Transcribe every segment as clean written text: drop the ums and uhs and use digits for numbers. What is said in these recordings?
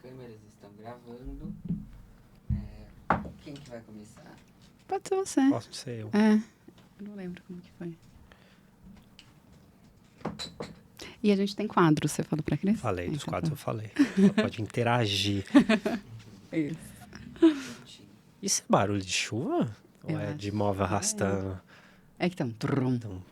câmeras estão gravando. Quem que vai começar? Pode ser você. Posso ser eu. Eu não lembro como que foi. E a gente tem quadros, você falou pra Cris? Falei, dos quadros eu falei. Ela pode interagir. Isso. Isso é barulho de chuva? Eu Ou é acho de móvel que arrastando? É que tá um trum. Então,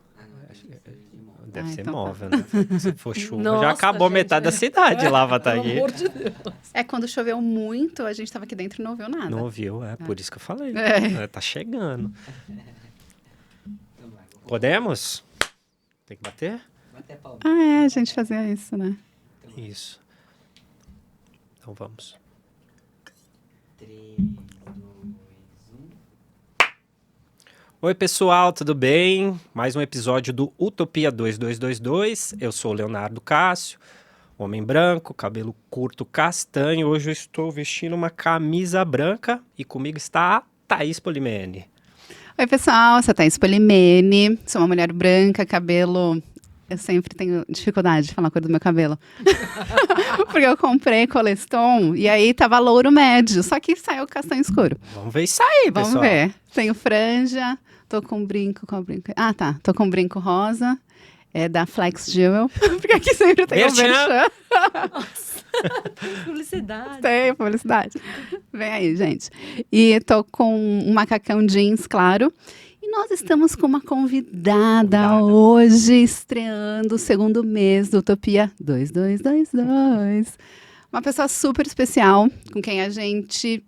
deve Ah, ser então tá. móvel, né? Se for chuva, já Nossa, acabou gente, metade da cidade lá, Pelo Vatagui. amor de Deus. É quando choveu muito, a gente tava aqui dentro e não ouviu nada. Não ouviu, por isso que eu falei. É. Tá chegando. Então vai, vou Podemos? Tem que bater? bater a palma. A gente fazia isso, né? Isso. Então vamos. 3, 2, 1. Oi, pessoal, tudo bem? Mais um episódio do Utopia 2222. Eu sou o Leonardo Cássio, homem branco, cabelo curto castanho. Hoje eu estou vestindo uma camisa branca e comigo está a Thaís Polimene. Oi, pessoal, sou a Thaís Polimene, sou uma mulher branca, cabelo... Eu sempre tenho dificuldade de falar a cor do meu cabelo. Porque eu comprei Coleston e aí tava louro médio, só que saiu castanho escuro. Vamos ver isso aí, Vamos pessoal. ver. Tenho franja, tô com brinco, qual brinco? Ah, tá. Tô com brinco rosa, é da Flex Jewel. Porque aqui sempre tem um Merchan. merchan. Publicidade. Tem publicidade. Vem aí, gente. E tô com um macacão jeans, claro. E nós estamos com uma convidada hoje, estreando o segundo mês do Utopia 2222. Uma pessoa super especial, com quem a gente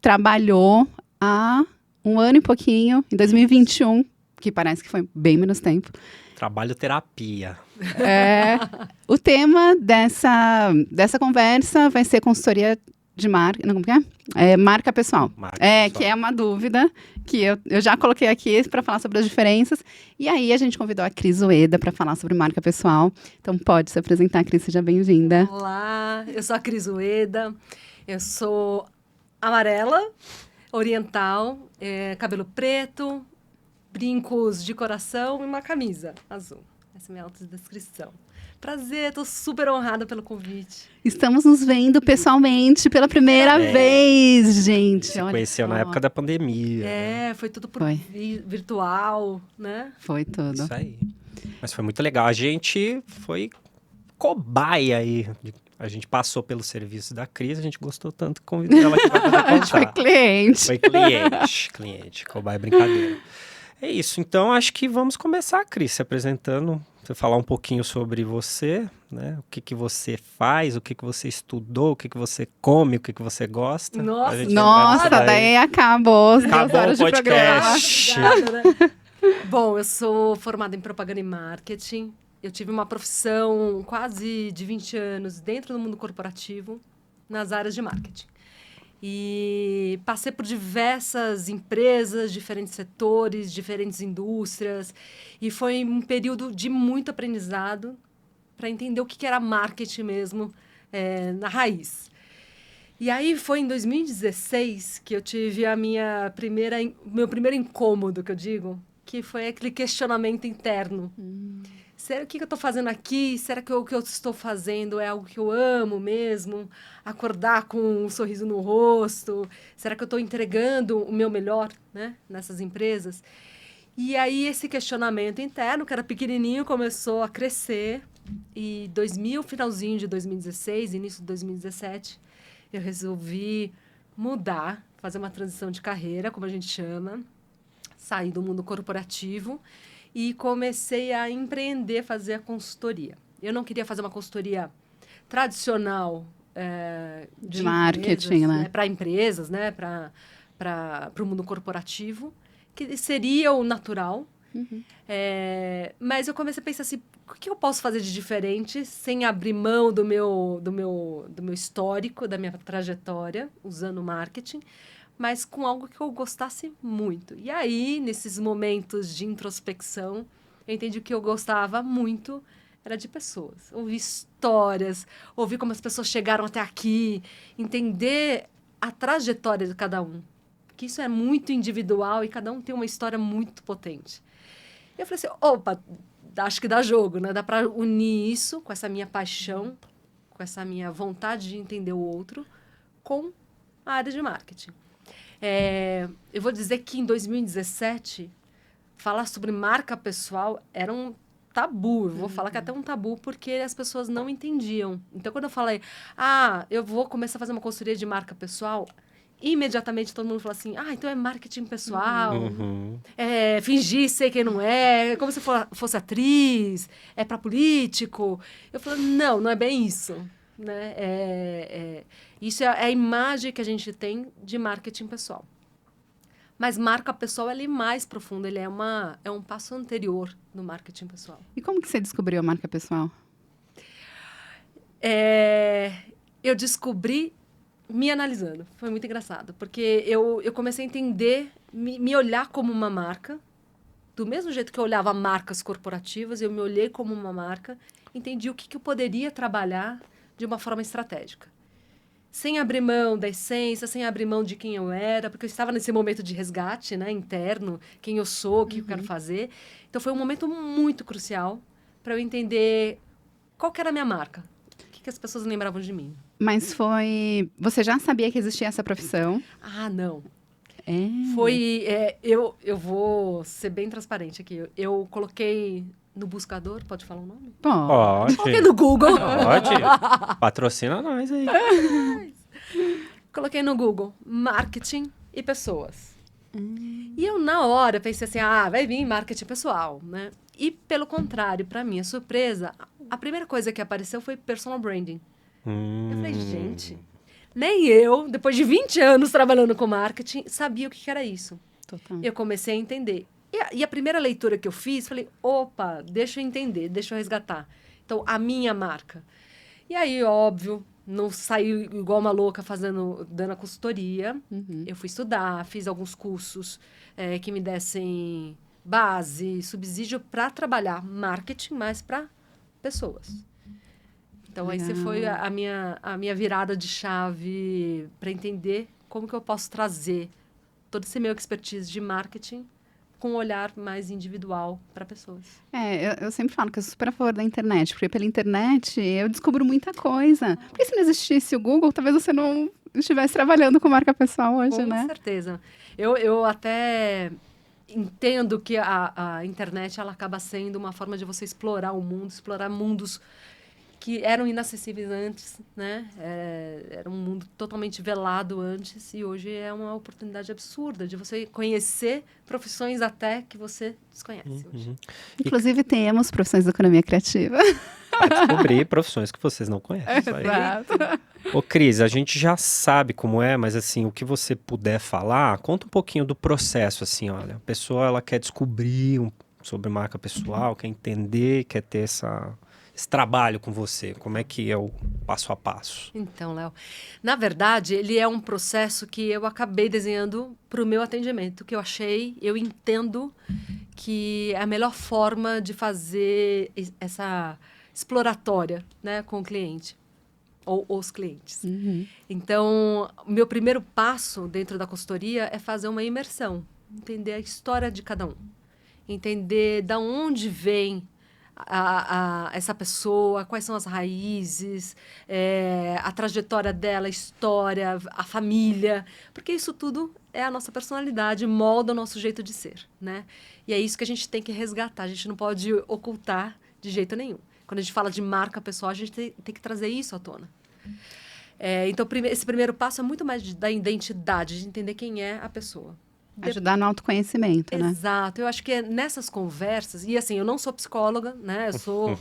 trabalhou há um ano e pouquinho, em 2021, que parece que foi bem menos tempo. Trabalho terapia. O tema dessa conversa vai ser consultoria de marca. Não, como que é? Marca pessoal. Marca pessoal. Que é uma dúvida que eu já coloquei aqui para falar sobre as diferenças. E aí a gente convidou a Cris Ueda para falar sobre marca pessoal. Então pode se apresentar, Cris, seja bem-vinda. Olá, eu sou a Cris Ueda, eu sou amarela, oriental, cabelo preto, brincos de coração e uma camisa azul. Essa é a minha autodescrição. Prazer, estou super honrada pelo convite. Estamos nos vendo pessoalmente pela primeira vez, gente. Se Olha conheceu na só. época da pandemia. né? Foi tudo por Foi. virtual, né? Foi tudo. Isso aí. Mas foi muito legal. A gente foi cobaia aí. A gente passou pelo serviço da Cris, a gente gostou tanto que convidou ela aqui para poder A gente foi contar. cliente. Foi cliente. Cobaia é brincadeira. É isso. Então, acho que vamos começar, Cris, se apresentando. Você falar um pouquinho sobre você, né? O que você faz, o que você estudou, o que você come, o que você gosta. Nossa, A gente Nossa, entra nessa daí acabou as 2 Acabou horas o de programa. podcast. Obrigada, né? Bom, eu sou formada em propaganda e marketing. Eu tive uma profissão quase de 20 anos dentro do mundo corporativo, nas áreas de marketing. E passei por diversas empresas, diferentes setores, diferentes indústrias. E foi um período de muito aprendizado para entender o que era marketing mesmo, na raiz. E aí foi em 2016 que eu tive meu primeiro incômodo, que eu digo, que foi aquele questionamento interno. Será o que eu estou fazendo aqui? Será que o que eu estou fazendo é algo que eu amo mesmo? Acordar com um sorriso no rosto? Será que eu estou entregando o meu melhor, né, nessas empresas? E aí esse questionamento interno, que era pequenininho, começou a crescer. E finalzinho de 2016, início de 2017, eu resolvi mudar, fazer uma transição de carreira, como a gente chama, sair do mundo corporativo e comecei a empreender, fazer a consultoria. Eu não queria fazer uma consultoria tradicional De marketing, né? Para empresas, né? Para o mundo corporativo, que seria o natural. Mas eu comecei a pensar assim, o que eu posso fazer de diferente sem abrir mão do meu histórico, da minha trajetória, usando marketing, mas com algo que eu gostasse muito. E aí, nesses momentos de introspecção, eu entendi que eu gostava muito era de pessoas. Ouvir histórias, ouvir como as pessoas chegaram até aqui, entender a trajetória de cada um. Porque isso é muito individual e cada um tem uma história muito potente. Eu falei assim, opa, acho que dá jogo, né? Dá para unir isso com essa minha paixão, com com essa minha vontade de entender o outro, com a área de marketing. Eu vou dizer que em 2017, falar sobre marca pessoal era um tabu. Eu vou falar que é até um tabu, porque as pessoas não entendiam. Então, quando eu falei, eu vou começar a fazer uma consultoria de marca pessoal, imediatamente todo mundo fala assim, então é marketing pessoal, é fingir ser quem não é como se fosse atriz, é para político. Eu falo, não é bem isso. Né? Isso é a imagem que a gente tem de marketing pessoal. Mas marca pessoal, ela é mais profunda, ele é um passo anterior no marketing pessoal. E como que você descobriu a marca pessoal? Eu descobri me analisando. Foi muito engraçado, porque eu comecei a entender, me olhar como uma marca. Do mesmo jeito que eu olhava marcas corporativas, eu me olhei como uma marca, entendi o que eu poderia trabalhar de uma forma estratégica. Sem abrir mão da essência, sem abrir mão de quem eu era, porque eu estava nesse momento de resgate, né, interno, quem eu sou, o que eu quero fazer. Então, foi um momento muito crucial para eu entender qual que era a minha marca. O que as pessoas lembravam de mim. Mas você já sabia que existia essa profissão? Não. Foi... Eu vou ser bem transparente aqui. Eu coloquei no buscador, pode falar o nome? Pode. Coloquei no Google. Pode. Patrocina nós aí. Coloquei no Google marketing e pessoas. E eu, na hora, pensei assim, vai vir marketing pessoal, né? E, pelo contrário, para minha surpresa, a primeira coisa que apareceu foi personal branding. Eu falei, gente, nem eu, depois de 20 anos trabalhando com marketing, sabia o que era isso. Total. Eu comecei a entender. E a primeira leitura que eu fiz, falei, opa, deixa eu entender, deixa eu resgatar. Então, a minha marca. E aí, óbvio, não saí igual uma louca dando a consultoria. Eu fui estudar, fiz alguns cursos que me dessem base, subsídio para trabalhar marketing, mas para pessoas. Então, essa foi a minha virada de chave para entender como que eu posso trazer todo esse meu expertise de marketing com um olhar mais individual para pessoas. Eu sempre falo que eu sou super a favor da internet, porque pela internet eu descubro muita coisa. Porque se não existisse o Google, talvez você não estivesse trabalhando com marca pessoal hoje, né? Com certeza. Eu até entendo que a internet ela acaba sendo uma forma de você explorar o mundo, explorar mundos que eram inacessíveis antes, né? Era um mundo totalmente velado antes e hoje é uma oportunidade absurda de você conhecer profissões até que você desconhece hoje. Inclusive, temos profissões de economia criativa. Para descobrir profissões que vocês não conhecem. Exato. Ô, Cris, a gente já sabe como é, mas assim, o que você puder falar, conta um pouquinho do processo, assim, olha, a pessoa, ela quer descobrir sobre marca pessoal, quer entender, quer ter esse trabalho com você? Como é que é o passo a passo? Então, Léo, na verdade, ele é um processo que eu acabei desenhando para o meu atendimento, que eu entendo que é a melhor forma de fazer essa exploratória, né, com o cliente ou os clientes. Então, o meu primeiro passo dentro da consultoria é fazer uma imersão, entender a história de cada um, entender de onde vem essa pessoa, quais são as raízes, a trajetória dela, a história, a família, porque isso tudo é a nossa personalidade, molda o nosso jeito de ser, né? E é isso que a gente tem que resgatar, a gente não pode ocultar de jeito nenhum. Quando a gente fala de marca pessoal, a gente tem que trazer isso à tona. Então, esse primeiro passo é muito mais da identidade, de entender quem é a pessoa. Ajudar no autoconhecimento, né? Exato. Eu acho que é nessas conversas... E, assim, eu não sou psicóloga, né? Eu sou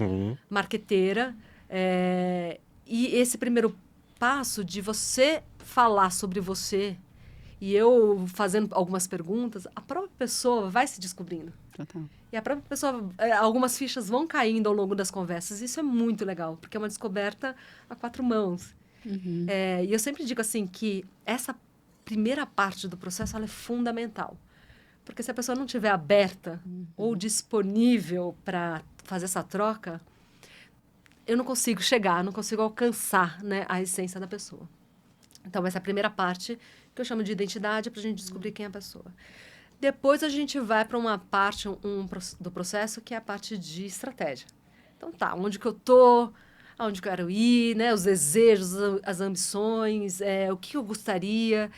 marqueteira. E esse primeiro passo de você falar sobre você e eu fazendo algumas perguntas, a própria pessoa vai se descobrindo. Total. E a própria pessoa... algumas fichas vão caindo ao longo das conversas. Isso é muito legal, porque é uma descoberta a 4 mãos. E eu sempre digo, assim, que essa primeira parte do processo ela é fundamental. Porque se a pessoa não estiver aberta ou disponível para fazer essa troca, eu não consigo chegar, não consigo alcançar, né, a essência da pessoa. Então, essa é a primeira parte que eu chamo de identidade para a gente descobrir quem é a pessoa. Depois, a gente vai para uma parte do processo que é a parte de estratégia. Então, onde que eu estou? aonde eu quero ir, né? Os desejos, as ambições, o que eu gostaria.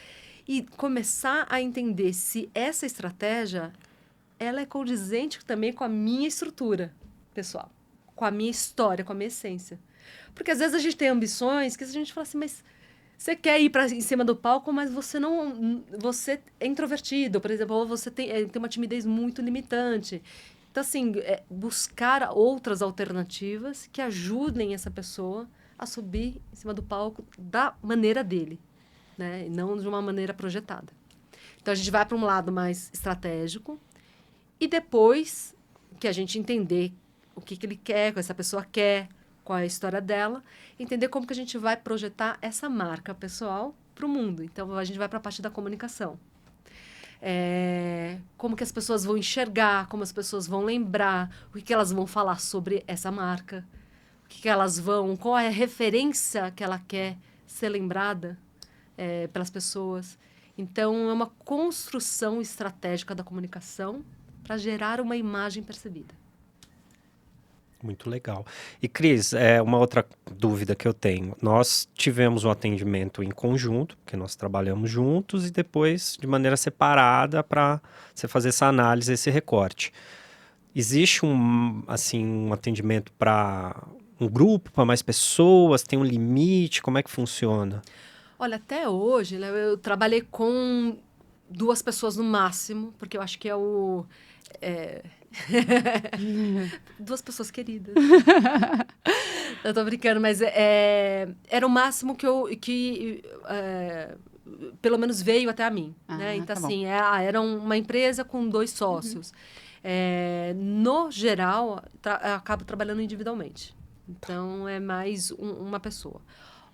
E começar a entender se essa estratégia ela é condizente também com a minha estrutura pessoal, com a minha história, com a minha essência. Porque às vezes a gente tem ambições que a gente fala assim, mas você quer ir em cima do palco, mas você é introvertido, por exemplo, ou você tem uma timidez muito limitante. Então, assim, buscar outras alternativas que ajudem essa pessoa a subir em cima do palco da maneira dele, né? E não de uma maneira projetada. Então, a gente vai para um lado mais estratégico e depois que a gente entender o que ele quer, o que essa pessoa quer, qual é a história dela, entender como que a gente vai projetar essa marca pessoal para o mundo. Então, a gente vai para a parte da comunicação. Como que as pessoas vão enxergar, como as pessoas vão lembrar, o que elas vão falar sobre essa marca, qual é a referência que ela quer ser lembrada pelas pessoas. Então, é uma construção estratégica da comunicação para gerar uma imagem percebida. Muito legal. E, Cris, uma outra dúvida que eu tenho. Nós tivemos um atendimento em conjunto, porque nós trabalhamos juntos, e depois de maneira separada para você fazer essa análise, esse recorte. Existe um atendimento para um grupo, para mais pessoas? Tem um limite? Como é que funciona? Olha, até hoje, né, eu trabalhei com 2 pessoas no máximo, porque eu acho que 2 pessoas queridas. Eu tô brincando, mas era o máximo que pelo menos veio até a mim. Né? Então, tá assim, era uma empresa com 2 sócios. No geral, eu acabo trabalhando individualmente. Então, é mais uma pessoa.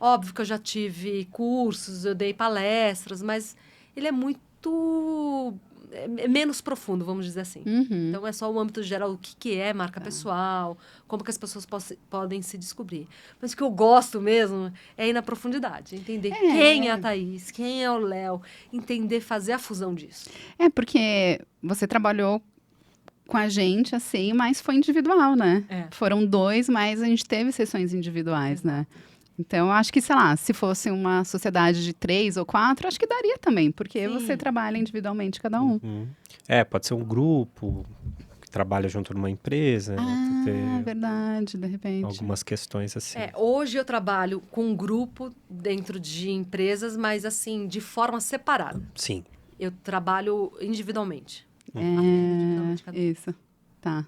Óbvio que eu já tive cursos, eu dei palestras, mas ele é muito... menos profundo, vamos dizer assim. Então, é só o âmbito geral, o que é marca pessoal, como que as pessoas podem se descobrir. Mas o que eu gosto mesmo é ir na profundidade, entender quem é a Thaís, quem é o Léo, entender, fazer a fusão disso. Porque você trabalhou com a gente, assim, mas foi individual, né? Foram 2, mas a gente teve sessões individuais, né? Então, eu acho que, sei lá, se fosse uma sociedade de 3 ou 4, acho que daria também, porque você trabalha individualmente cada um. Pode ser um grupo que trabalha junto numa empresa. Verdade, de repente. Algumas questões assim. Hoje eu trabalho com um grupo dentro de empresas, mas assim, de forma separada. Sim. Eu trabalho individualmente. Isso, tá.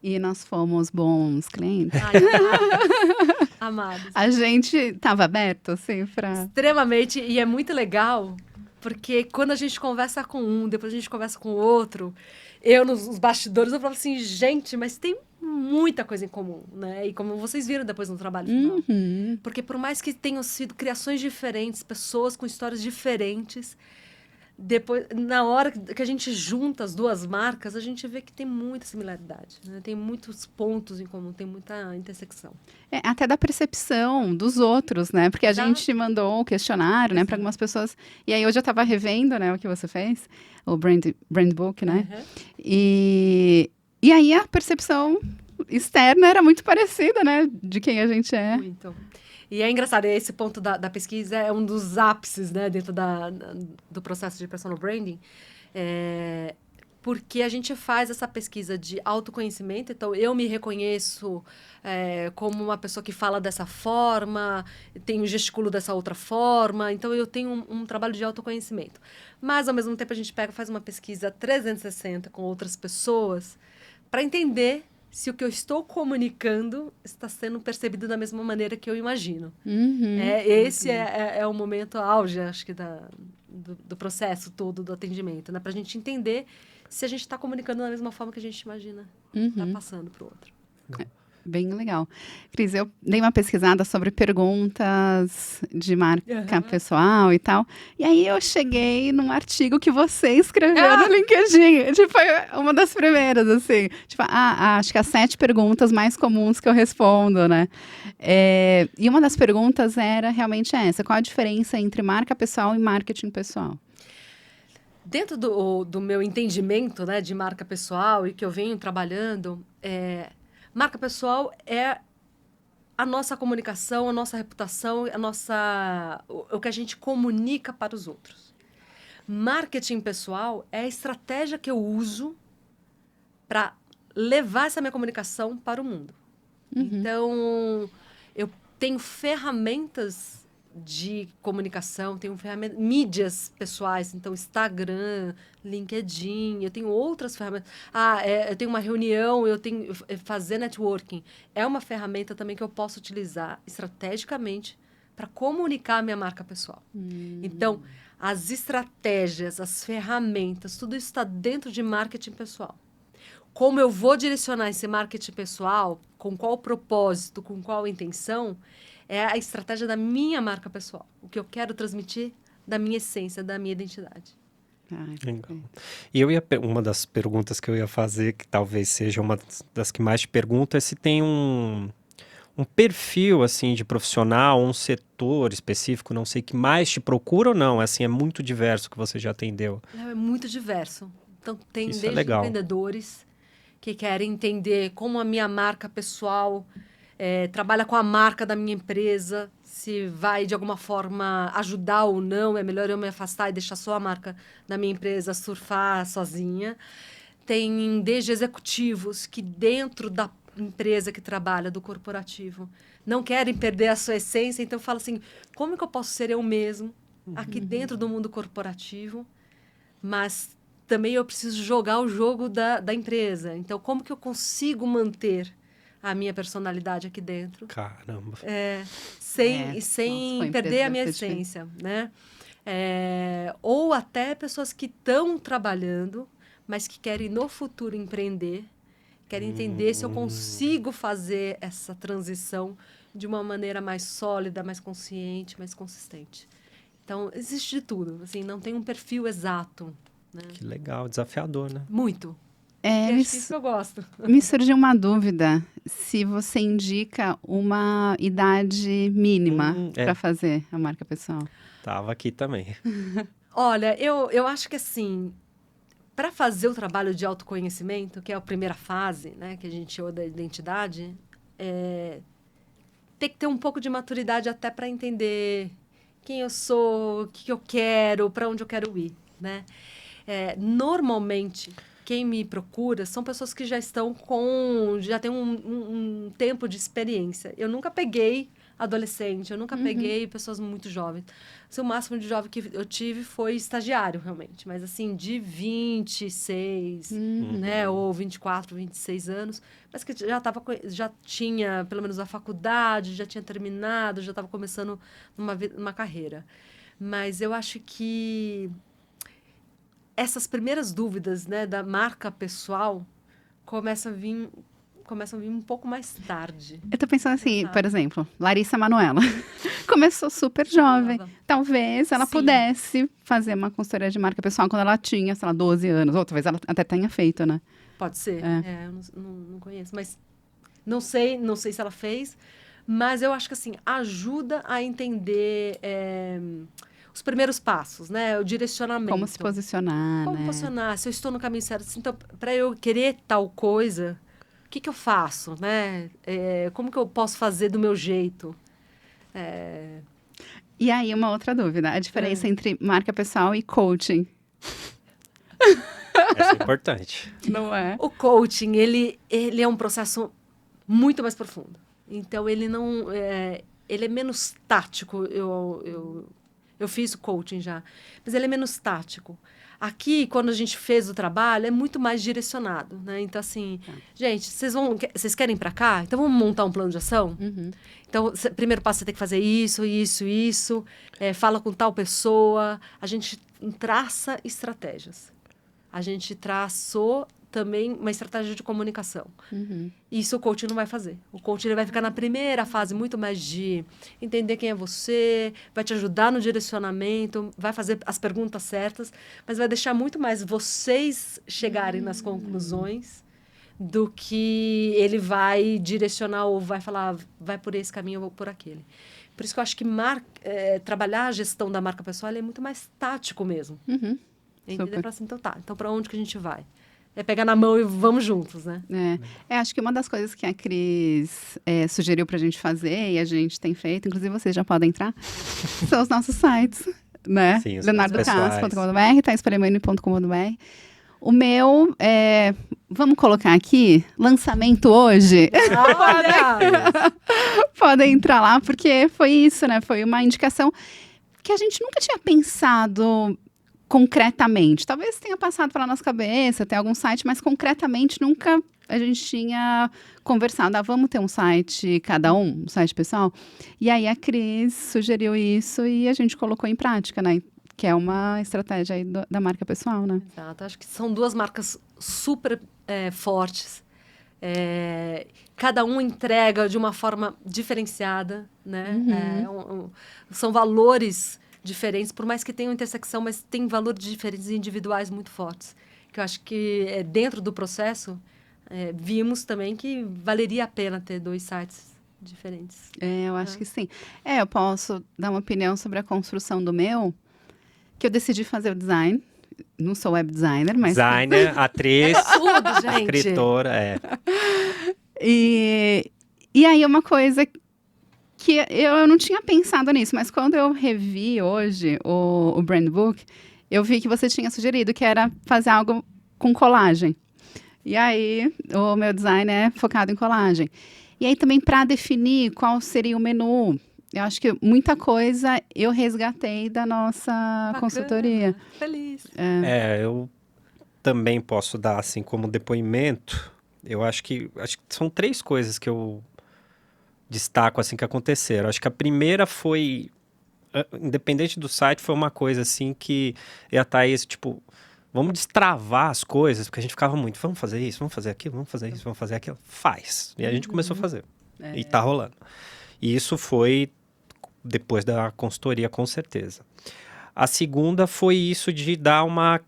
E nós fomos bons clientes. Ai, amados. A gente estava aberto, assim, para... Extremamente, e é muito legal, porque quando a gente conversa com um, depois a gente conversa com o outro, eu nos bastidores, eu falo assim, gente, mas tem muita coisa em comum, né? E como vocês viram depois no trabalho final. Porque por mais que tenham sido criações diferentes, pessoas com histórias diferentes, depois, na hora que a gente junta as 2 marcas, a gente vê que tem muita similaridade, né? Tem muitos pontos em comum, tem muita intersecção. Até da percepção dos outros, né? Porque a gente mandou um questionário, né, para algumas pessoas. E aí hoje eu estava revendo, né, o que você fez, o brand book, né? E aí a percepção externa era muito parecida, né, de quem a gente é. Muito. E é engraçado, esse ponto da pesquisa é um dos ápices, né, dentro do processo de personal branding, porque a gente faz essa pesquisa de autoconhecimento, então eu me reconheço como uma pessoa que fala dessa forma, tenho gesticulo dessa outra forma, então eu tenho um trabalho de autoconhecimento. Mas, ao mesmo tempo, a gente faz uma pesquisa 360 com outras pessoas para entender se o que eu estou comunicando está sendo percebido da mesma maneira que eu imagino. Esse é o momento auge, acho que, do processo todo do atendimento, né? Para a gente entender se a gente está comunicando da mesma forma que a gente imagina está passando para o outro. Bem legal. Cris, eu dei uma pesquisada sobre perguntas de marca pessoal e tal. E aí eu cheguei num artigo que você escreveu no LinkedIn. Tipo, foi uma das primeiras, assim. Tipo, acho que as 7 perguntas mais comuns que eu respondo, né? E uma das perguntas era realmente essa. Qual a diferença entre marca pessoal e marketing pessoal? Dentro do meu entendimento, né, de marca pessoal e que eu venho trabalhando, marca pessoal é a nossa comunicação, a nossa reputação, o que a gente comunica para os outros. Marketing pessoal é a estratégia que eu uso para levar essa minha comunicação para o mundo. Então, eu tenho ferramentas de comunicação, tenho mídias pessoais, então Instagram, LinkedIn, eu tenho outras ferramentas. Eu tenho uma reunião, eu tenho fazer networking. É uma ferramenta também que eu posso utilizar estrategicamente para comunicar a minha marca pessoal. Então, as estratégias, as ferramentas, tudo isso está dentro de marketing pessoal. Como eu vou direcionar esse marketing pessoal, com qual propósito, com qual intenção, é a estratégia da minha marca pessoal. O que eu quero transmitir da minha essência, da minha identidade. Legal. E uma das perguntas que eu ia fazer, que talvez seja uma das que mais te pergunto, é se tem um perfil, assim, de profissional, um setor específico, não sei, que mais te procura ou não? Assim, é muito diverso que você já atendeu. É muito diverso. Então, tem Isso é desde legal. empreendedores que querem entender como a minha marca pessoal trabalha com a marca da minha empresa, se vai, de alguma forma, ajudar ou não. É melhor eu me afastar e deixar só a marca da minha empresa surfar sozinha. Tem desde executivos que, dentro da empresa que trabalha, do corporativo, não querem perder a sua essência. Então, eu falo assim, como que eu posso ser eu mesmo aqui dentro do mundo corporativo, mas também eu preciso jogar o jogo da empresa. Então, como que eu consigo manter a minha personalidade aqui dentro? Caramba. Sem perder a minha essência, né? Ou até pessoas que estão trabalhando, mas que querem no futuro empreender, querem entender se eu consigo fazer essa transição de uma maneira mais sólida, mais consciente, mais consistente. Então, existe de tudo. Assim, não tem um perfil exato. Né? Que legal, desafiador, né? Muito. É isso que eu gosto. Me surgiu uma dúvida, se você indica uma idade mínima para fazer a marca pessoal. Tava aqui também. Olha, eu acho que assim, para fazer o trabalho de autoconhecimento, que é a primeira fase, né, que a gente chama da identidade, tem que ter um pouco de maturidade até para entender quem eu sou, o que eu quero, para onde eu quero ir, né? Normalmente, quem me procura são pessoas que já têm um tempo de experiência. Eu nunca peguei adolescente, eu nunca peguei pessoas muito jovens. Assim, o máximo de jovem que eu tive foi estagiário, realmente. Mas, assim, de 26, né? Ou 24, 26 anos. Mas que já tinha, pelo menos, a faculdade, já tinha terminado, já estava começando uma carreira. Mas eu acho que essas primeiras dúvidas, né, da marca pessoal começam a vir um pouco mais tarde. Eu tô pensando assim, por exemplo, Larissa Manoela. Começou super jovem. Talvez ela pudesse fazer uma consultoria de marca pessoal quando ela tinha, sei lá, 12 anos. Ou talvez ela até tenha feito, né? Pode ser. Eu não conheço. Mas não sei se ela fez. Mas eu acho que, assim, ajuda a entender os primeiros passos, né? O direcionamento. Como se posicionar, Como posicionar, se eu estou no caminho certo. Então, para eu querer tal coisa, o que eu faço, né? Como que eu posso fazer do meu jeito? E aí, uma outra dúvida. A diferença entre marca pessoal e coaching. Essa é importante. Não é? O coaching, ele é um processo muito mais profundo. Então, ele não... ele é menos tático. Eu fiz o coaching já, mas ele é menos tático. Aqui, quando a gente fez o trabalho, é muito mais direcionado, né? Então, assim, gente, vocês querem ir para cá? Então, vamos montar um plano de ação? Então, primeiro passo, você tem que fazer isso, isso, isso. Fala com tal pessoa. A gente traça estratégias. A gente traçou também uma estratégia de comunicação. Isso o coaching não vai fazer. O coaching ele vai ficar na primeira fase muito mais de entender quem é você, vai te ajudar no direcionamento, vai fazer as perguntas certas, mas vai deixar muito mais vocês chegarem nas conclusões do que ele vai direcionar ou vai falar, vai por esse caminho ou por aquele. Por isso que eu acho que trabalhar a gestão da marca pessoal é muito mais tático mesmo. Entender? Assim, então para onde que a gente vai? é pegar na mão e vamos juntos, né? Acho que uma das coisas que a Cris sugeriu pra gente fazer, e a gente tem feito, inclusive vocês já podem entrar, são os nossos sites, né? Sim, os leonardocas.com.br, thaispalemani.com.br. O meu, vamos colocar aqui, lançamento hoje. Olha! Podem entrar lá, porque foi isso, né? Foi uma indicação que a gente nunca tinha pensado concretamente. Talvez tenha passado pela nossa cabeça, tem algum site, mas concretamente nunca a gente tinha conversado. Vamos ter um site cada um site pessoal? E aí a Cris sugeriu isso e a gente colocou em prática, né? Que é uma estratégia aí da marca pessoal, né? Exato, acho que são duas marcas super fortes. Cada um entrega de uma forma diferenciada, né? São valores diferentes, por mais que tenham intersecção, mas tem valores diferentes e individuais muito fortes. Que eu acho que dentro do processo, vimos também que valeria a pena ter 2 sites diferentes. Eu acho que sim. Eu posso dar uma opinião sobre a construção do meu, que eu decidi fazer o design. Não sou web designer, mas... Designer, atriz, Tudo, gente! escritora, E aí uma coisa que eu não tinha pensado nisso, mas quando eu revi hoje o Brand Book, eu vi que você tinha sugerido que era fazer algo com colagem. E aí, o meu design é focado em colagem. E aí também para definir qual seria o menu, eu acho que muita coisa eu resgatei da nossa consultoria. Feliz. eu também posso dar, assim, como depoimento, eu acho que são 3 coisas que eu destaco, assim, que aconteceram. Acho que a primeira foi, independente do site, foi uma coisa, assim, que eu e a Thaís, tipo, vamos destravar as coisas, porque a gente ficava muito, vamos fazer isso, vamos fazer aquilo, vamos fazer isso, vamos fazer aquilo. Faz. E a gente começou a fazer. E tá rolando. E isso foi depois da consultoria, com certeza. A segunda foi isso de dar uma...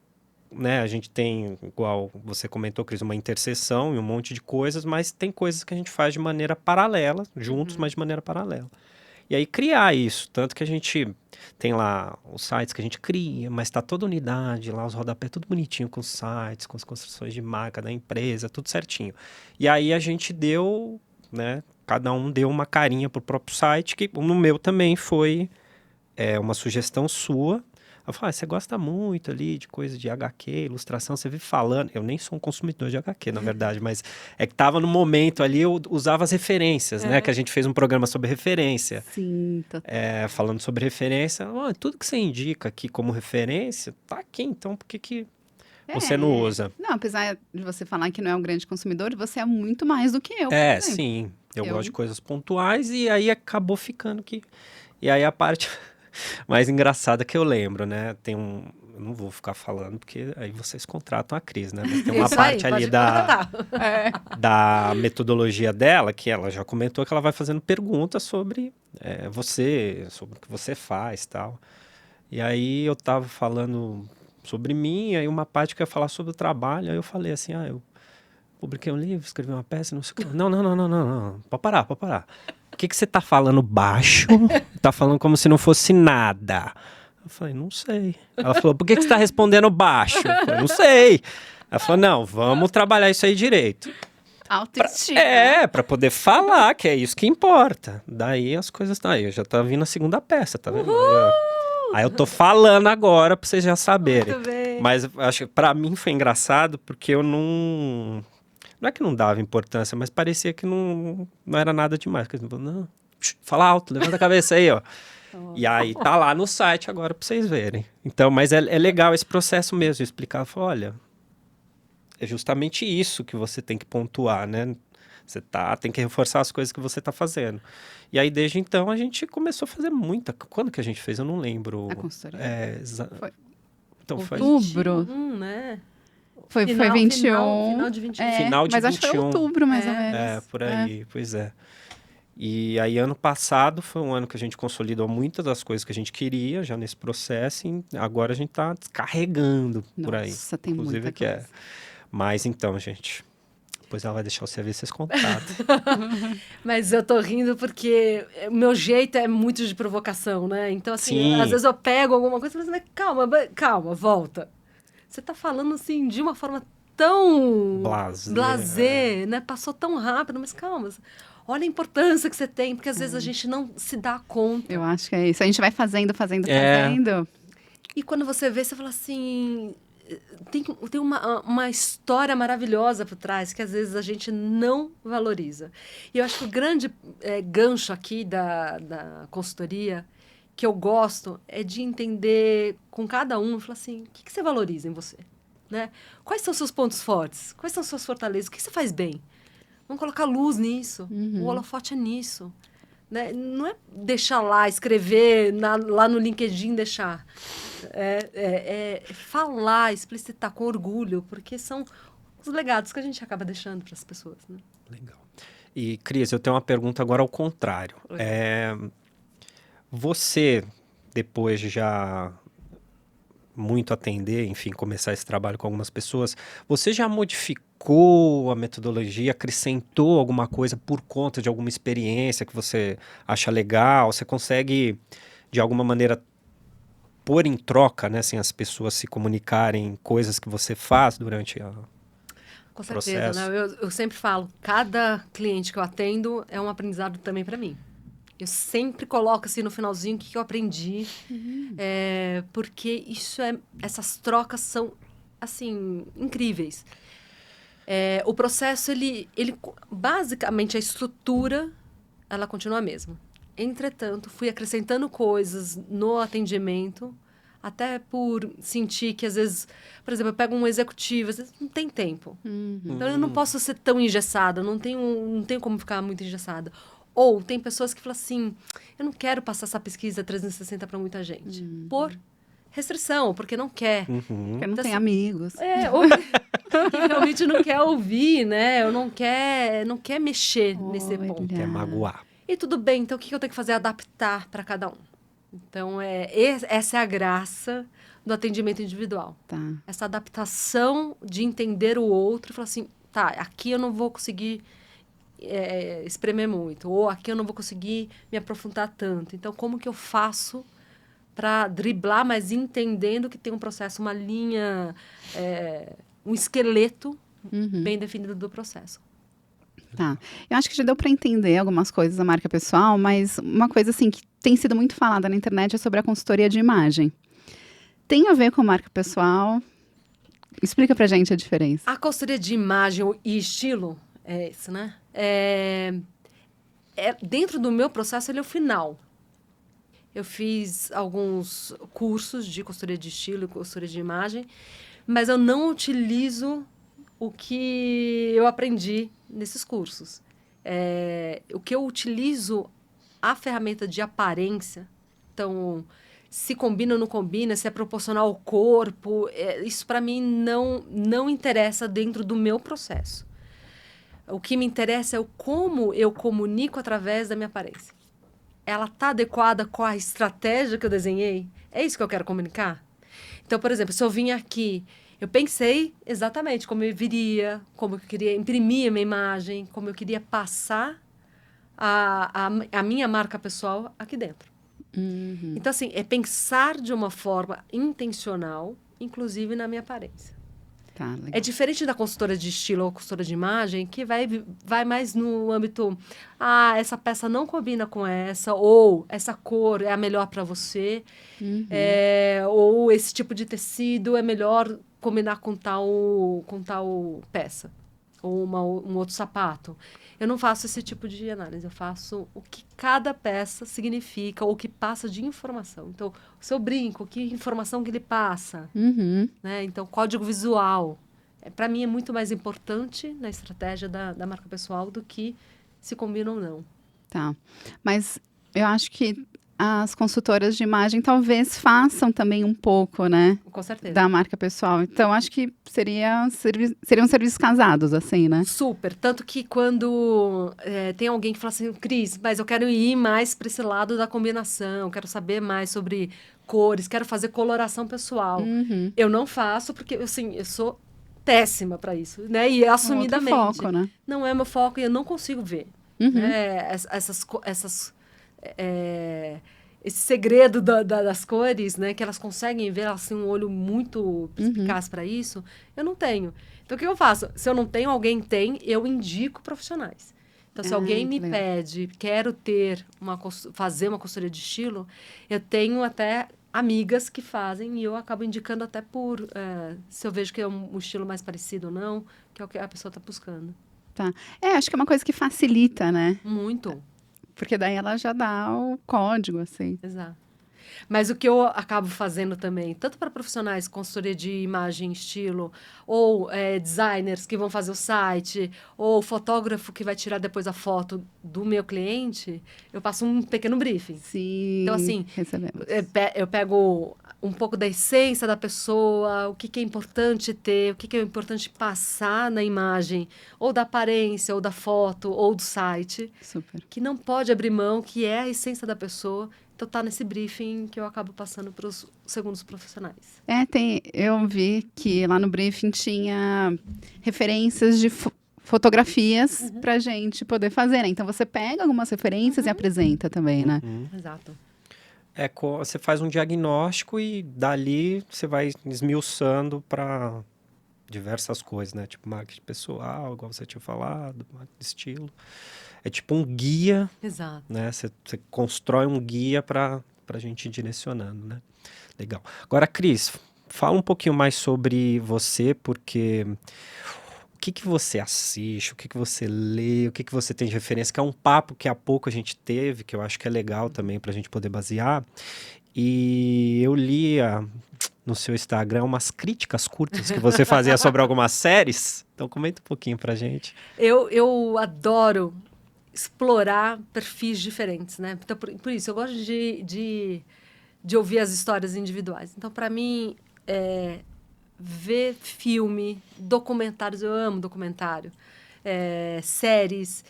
né, a gente tem, igual você comentou, Cris, uma interseção e um monte de coisas, mas tem coisas que a gente faz de maneira paralela, juntos, mas de maneira paralela. E aí criar isso, tanto que a gente tem lá os sites que a gente cria, mas está toda unidade lá, os rodapés tudo bonitinho com os sites, com as construções de marca da empresa, tudo certinho. E aí a gente deu, né, cada um deu uma carinha pro próprio site, que no meu também foi uma sugestão sua. Eu falei, você gosta muito ali de coisa de HQ, ilustração, você vive falando. Eu nem sou um consumidor de HQ, na verdade, mas é que tava no momento ali, eu usava as referências, né? Que a gente fez um programa sobre referência. Sim, falando sobre referência. Tudo que você indica aqui como referência, tá aqui, então por que você não usa? Não, apesar de você falar que não é um grande consumidor, você é muito mais do que eu. Sim. Eu gosto de coisas pontuais e aí acabou ficando que... E aí a parte... mais engraçada que eu lembro, né? Tem um... Eu não vou ficar falando, porque aí vocês contratam a Cris, né? Mas tem uma parte ali da metodologia dela, que ela já comentou que ela vai fazendo perguntas sobre você, sobre o que você faz e tal. E aí eu tava falando sobre mim, aí uma parte que eu ia falar sobre o trabalho, aí eu falei assim, eu publiquei um livro, escrevi uma peça, não sei o que. Não. Pode parar. O que você tá falando baixo? Tá falando como se não fosse nada. Eu falei, não sei. Ela falou, por que você tá respondendo baixo? Eu falei, não sei. Ela falou, não, vamos trabalhar isso aí direito. Autoestima. Pra poder falar, que é isso que importa. Daí as coisas... Aí já tá vindo a segunda peça, tá vendo? Aí eu tô falando agora pra vocês já saberem. Muito bem. Mas acho que pra mim foi engraçado, porque eu não... Não é que não dava importância, mas parecia que não era nada demais. Não, fala alto, levanta a cabeça aí, ó. E aí tá lá no site agora pra vocês verem. Então, mas é legal esse processo mesmo, de explicar. Olha, é justamente isso que você tem que pontuar, né? Você tem que reforçar as coisas que você tá fazendo. E aí, desde então, a gente começou a fazer muita... Quando que a gente fez? Eu não lembro. A consultoria? Foi. Então, Outubro. Né? Foi 21. Final de 21. Final de mas 21. acho que foi outubro, mais ou menos. Por aí, pois é. E aí, ano passado, foi um ano que a gente consolidou muitas das coisas que a gente queria, já nesse processo, e agora a gente tá descarregando por aí. Nossa, tem inclusive, muita que coisa. Mas então, gente, depois ela vai deixar o serviço vocês contados. Mas eu tô rindo porque o meu jeito é muito de provocação, né? Então, assim, Sim. às vezes eu pego alguma coisa e falo assim, calma, volta. Você tá falando, assim, de uma forma tão Blasé. blasé, né? Passou tão rápido, mas calma. Olha a importância que você tem, porque às vezes a gente não se dá conta. Eu acho que é isso. A gente vai fazendo. É. E quando você vê, você fala assim... Tem uma história maravilhosa por trás que às vezes a gente não valoriza. E eu acho que o grande gancho aqui da consultoria que eu gosto é de entender com cada um, falar assim, o que você valoriza em você? Né? Quais são seus pontos fortes? Quais são suas fortalezas? O que você faz bem? Vamos colocar luz nisso. O holofote é nisso. Né? Não é deixar lá, escrever lá no LinkedIn, deixar. É falar, explicitar com orgulho, porque são os legados que a gente acaba deixando para as pessoas. Né? Legal. E, Cris, eu tenho uma pergunta agora ao contrário. Você, depois de já muito atender, enfim, começar esse trabalho com algumas pessoas, você já modificou a metodologia, acrescentou alguma coisa por conta de alguma experiência que você acha legal? Você consegue, de alguma maneira, pôr em troca, né, assim, as pessoas se comunicarem coisas que você faz durante Com processo? certeza, né? Eu sempre falo, cada cliente que eu atendo é um aprendizado também para mim. Eu sempre coloco assim no finalzinho o que eu aprendi, porque essas trocas são assim incríveis. O processo ele basicamente a estrutura ela continua a mesma. Entretanto, fui acrescentando coisas no atendimento, até por sentir que às vezes, por exemplo, eu pego um executivo, às vezes não tem tempo. Então eu não posso ser tão engessada, não tenho como ficar muito engessada. Ou tem pessoas que falam assim, eu não quero passar essa pesquisa 360 para muita gente. Por restrição, porque não quer. Porque não Então, tem assim, amigos. ou que realmente não quer ouvir, né? Ou não quer mexer nesse ponto. Quer magoar. E tudo bem, então o que eu tenho que fazer? Adaptar para cada um. Então, essa é a graça do atendimento individual. Tá. Essa adaptação de entender o outro e falar assim, tá, aqui eu não vou conseguir espremer muito, ou aqui eu não vou conseguir me aprofundar tanto. Então, como que eu faço para driblar, mas entendendo que tem um processo, uma linha, um esqueleto bem definido do processo. Tá. Eu acho que já deu para entender algumas coisas da marca pessoal, mas uma coisa assim que tem sido muito falada na internet é sobre a consultoria de imagem. Tem a ver com marca pessoal? Explica pra gente a diferença. A consultoria de imagem e estilo, é isso, né? Dentro do meu processo, ele é o final. Eu fiz alguns cursos de consultoria de estilo e consultoria de imagem, mas eu não utilizo o que eu aprendi nesses cursos. O que eu utilizo, a ferramenta de aparência, então, se combina ou não combina, se é proporcional ao corpo, isso para mim não interessa dentro do meu processo. O que me interessa é o como eu comunico através da minha aparência. Ela está adequada com a estratégia que eu desenhei? É isso que eu quero comunicar? Então, por exemplo, se eu vim aqui, eu pensei exatamente como eu viria, como eu queria imprimir a minha imagem, como eu queria passar a minha marca pessoal aqui dentro. Então, assim, é pensar de uma forma intencional, inclusive na minha aparência. Tá, legal. É diferente da consultora de estilo ou consultora de imagem, que vai mais no âmbito, essa peça não combina com essa, ou essa cor é a melhor para você, ou esse tipo de tecido é melhor combinar com tal peça, ou um outro sapato. Eu não faço esse tipo de análise, eu faço o que cada peça significa, ou o que passa de informação. Então, o seu brinco, que informação que ele passa, né? Então, código visual. Para mim, é muito mais importante na estratégia da marca pessoal do que se combina ou não. Tá. Mas eu acho que as consultoras de imagem talvez façam também um pouco, né? Com certeza. Da marca pessoal. Então, acho que seriam serviços casados, assim, né? Super. Tanto que quando tem alguém que fala assim, Cris, mas eu quero ir mais para esse lado da combinação, quero saber mais sobre cores, quero fazer coloração pessoal. Eu não faço porque, assim, eu sou péssima para isso, né? E assumidamente. Outro foco, né? Não é meu foco e eu não consigo ver. Né? esse segredo das cores, né? Que elas conseguem ver, elas têm um olho muito perspicaz para isso. Eu não tenho. Então, o que eu faço? Se eu não tenho, alguém tem, eu indico profissionais. Então, se alguém me pede, quero fazer uma consultoria de estilo, eu tenho até amigas que fazem e eu acabo indicando até se eu vejo que é um estilo mais parecido ou não, que é o que a pessoa está buscando. Tá. Acho que é uma coisa que facilita, né? Muito. Porque daí ela já dá o código, assim. Exato. Mas o que eu acabo fazendo também, tanto para profissionais, consultoria de imagem e estilo, ou designers que vão fazer o site, ou fotógrafo que vai tirar depois a foto do meu cliente, eu passo um pequeno briefing. Sim, Então, assim, recebemos. eu pego um pouco da essência da pessoa, o que é importante ter, o que é importante passar na imagem, ou da aparência, ou da foto, ou do site, Super. que não pode abrir mão, que é a essência da pessoa. Então, tá nesse briefing que eu acabo passando para os segundos profissionais. Eu vi que lá no briefing tinha referências de fotografias pra gente poder fazer, né? Então, você pega algumas referências e apresenta também, né? Exato. Você faz um diagnóstico e dali você vai esmiuçando para diversas coisas, né? Tipo marketing pessoal, igual você tinha falado, marketing de estilo. É tipo um guia, Exato. né? Você constrói um guia para a gente ir direcionando, né? Legal. Agora, Cris, fala um pouquinho mais sobre você, porque o que você assiste, o que você lê, o que você tem de referência, que é um papo que há pouco a gente teve, que eu acho que é legal também para a gente poder basear. E eu lia no seu Instagram umas críticas curtas que você fazia sobre algumas séries. Então, comenta um pouquinho pra gente. Eu adoro explorar perfis diferentes, né? Então, por isso, eu gosto de ouvir as histórias individuais. Então, para mim, ver filme, documentários, eu amo documentário, séries.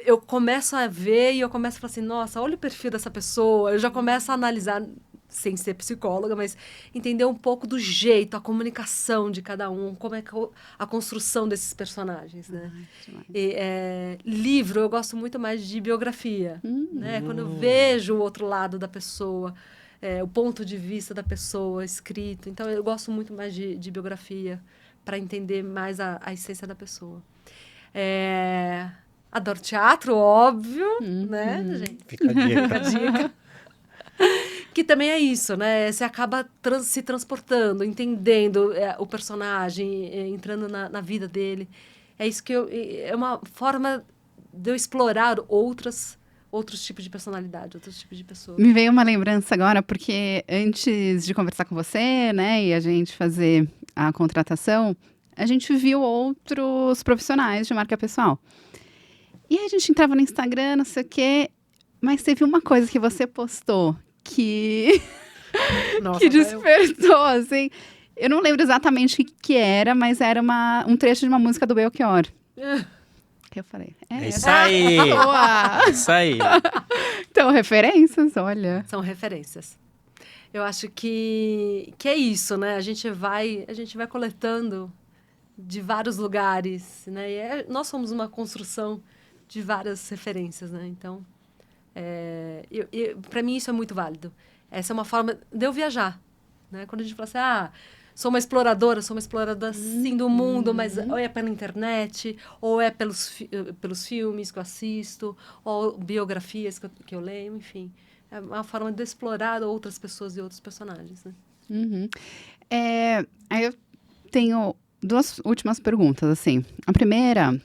Eu começo a ver e eu começo a falar assim, nossa, olha o perfil dessa pessoa. Eu já começo a analisar, sem ser psicóloga, mas entender um pouco do jeito, a comunicação de cada um, como é que a construção desses personagens, né? Livro, eu gosto muito mais de biografia, né? Quando eu vejo o outro lado da pessoa, o ponto de vista da pessoa escrito. Então, eu gosto muito mais de biografia para entender mais a essência da pessoa. Adoro teatro, óbvio, né, gente? Fica a dica. Fica a dica. Que também é isso, né? Você acaba se transportando, entendendo o personagem, entrando na vida dele. É isso que é uma forma de eu explorar outros tipos de personalidade, outros tipos de pessoas. Me veio uma lembrança agora, porque antes de conversar com você, né, e a gente fazer a contratação, a gente viu outros profissionais de marca pessoal. E aí a gente entrava no Instagram, não sei o quê, mas teve uma coisa que você postou que, Nossa, que despertou, assim. Eu não lembro exatamente o que era, mas era um trecho de uma música do Belchior. Que eu falei, Isso aí! Boa! Isso aí! Então, referências, olha. São referências. Eu acho que é isso, né? A gente vai coletando de vários lugares, né? E nós somos uma construção de várias referências, né? Então, para mim isso é muito válido. Essa é uma forma de eu viajar, né? Quando a gente fala assim, sou uma exploradora sim do mundo, mas ou é pela internet, ou é pelos filmes que eu assisto, ou biografias que eu leio, enfim. É uma forma de explorar outras pessoas e outros personagens, né? Aí eu tenho duas últimas perguntas, assim. A primeira,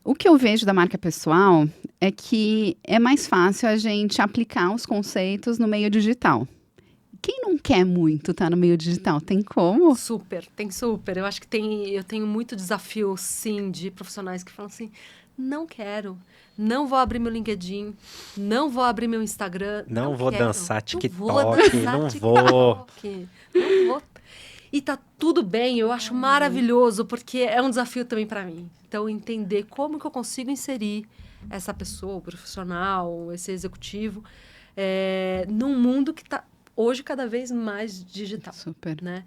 o que eu vejo da marca pessoal é que é mais fácil a gente aplicar os conceitos no meio digital. Quem não quer muito estar no meio digital? Tem como? Tem super. Eu acho que eu tenho muito desafio, sim, de profissionais que falam assim, não quero, não vou abrir meu LinkedIn, não vou abrir meu Instagram, Não vou quero, dançar TikTok, não vou. E tá tudo bem, eu acho maravilhoso, porque é um desafio também para mim. Então, entender como que eu consigo inserir essa pessoa, o profissional, esse executivo, num mundo que está hoje cada vez mais digital. Super. Né?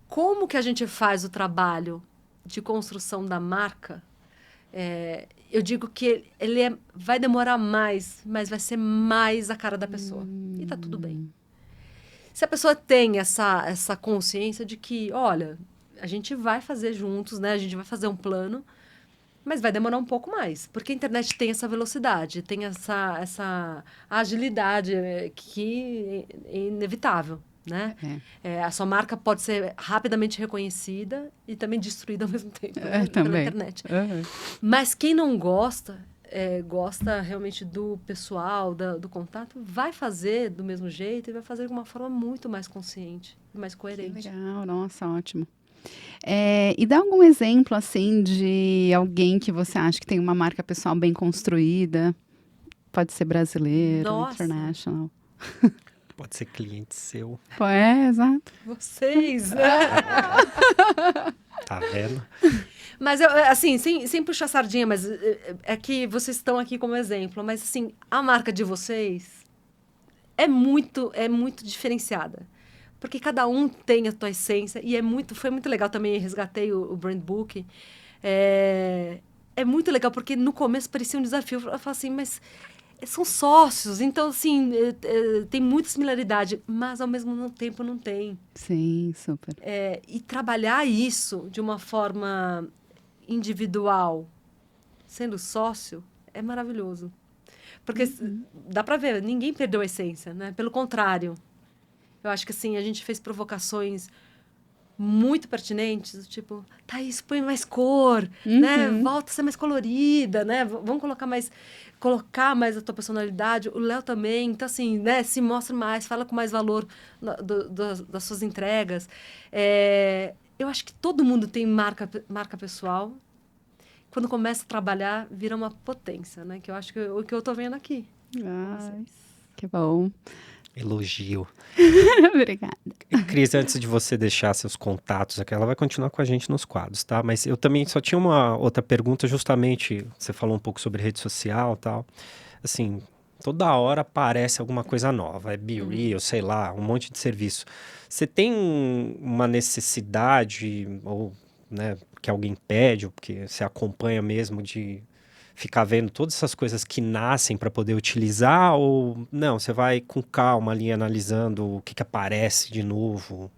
Como que a gente faz o trabalho de construção da marca Eu digo que ele vai demorar mais, mas vai ser mais a cara da pessoa. E tá tudo bem. Se a pessoa tem essa consciência de que, olha, a gente vai fazer juntos, né? A gente vai fazer um plano, mas vai demorar um pouco mais. Porque a internet tem essa velocidade, tem essa agilidade que é inevitável, né? A sua marca pode ser rapidamente reconhecida e também destruída ao mesmo tempo pela internet. Mas quem não gosta, gosta realmente do pessoal, do contato, vai fazer do mesmo jeito e vai fazer de uma forma muito mais consciente e mais coerente. Que legal, nossa, ótimo. E dá algum exemplo, assim, de alguém que você acha que tem uma marca pessoal bem construída? Pode ser brasileiro, international. Pode ser cliente seu. Exato. Vocês, né? Tá vendo? Mas, assim, sem puxar sardinha, mas é que vocês estão aqui como exemplo. Mas, assim, a marca de vocês é muito diferenciada. Porque cada um tem a tua essência. E foi muito legal também, resgatei o Brand Book. É muito legal, porque no começo parecia um desafio. Eu falava assim, mas são sócios, então, assim, tem muita similaridade, mas ao mesmo tempo não tem. Sim, super. E trabalhar isso de uma forma individual, sendo sócio, é maravilhoso. Porque dá para ver, ninguém perdeu a essência, né? Pelo contrário. Eu acho que, assim, a gente fez provocações muito pertinentes, tipo, Thaís, põe mais cor, né? Volta a ser mais colorida, né? Vamos colocar mais a tua personalidade. O Léo também, então, assim, né? Se mostra mais, fala com mais valor das suas entregas. Eu acho que todo mundo tem marca pessoal. Quando começa a trabalhar, vira uma potência, né? Que eu acho que o que eu tô vendo aqui. Que bom. Elogio. Obrigada. Cris, antes de você deixar seus contatos aqui, ela vai continuar com a gente nos quadros, tá? Mas eu também só tinha uma outra pergunta, justamente, você falou um pouco sobre rede social e tal. Assim, toda hora aparece alguma coisa nova, Be Real, sei lá, um monte de serviço. Você tem uma necessidade, ou, né, que alguém pede, ou porque você acompanha mesmo de ficar vendo todas essas coisas que nascem para poder utilizar, ou não, você vai com calma ali analisando o que aparece de novo?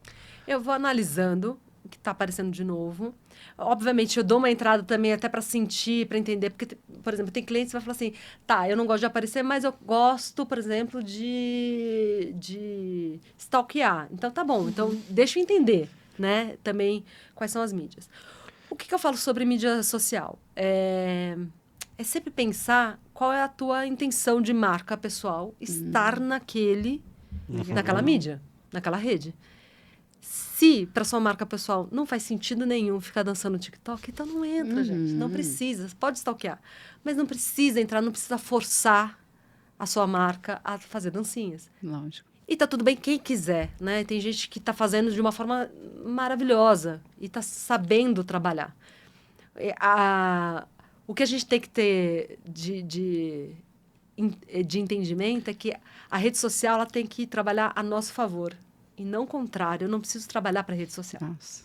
Eu vou analisando o que está aparecendo de novo. Obviamente, eu dou uma entrada também até para sentir, para entender, porque, por exemplo, tem clientes que vai falar assim, tá, eu não gosto de aparecer, mas eu gosto, por exemplo, de stalkear. Então, tá bom, então deixa eu entender, né, também quais são as mídias. O que eu falo sobre mídia social? É sempre pensar qual é a tua intenção de marca pessoal, estar naquela mídia, naquela rede. Se para sua marca pessoal não faz sentido nenhum ficar dançando no TikTok, então não entra, gente. Não precisa. Pode stalkear. Mas não precisa entrar, não precisa forçar a sua marca a fazer dancinhas. Lógico. E tá tudo bem quem quiser, né? Tem gente que tá fazendo de uma forma maravilhosa e tá sabendo trabalhar. O que a gente tem que ter de entendimento é que a rede social ela tem que trabalhar a nosso favor. E não o contrário. Eu não preciso trabalhar para a rede social. Nossa.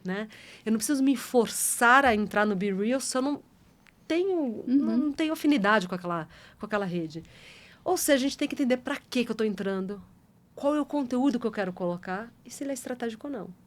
Né? Eu não preciso me forçar a entrar no Be Real se eu não tenho afinidade com aquela rede. Ou seja, a gente tem que entender para que eu estou entrando, qual é o conteúdo que eu quero colocar e se ele é estratégico ou não.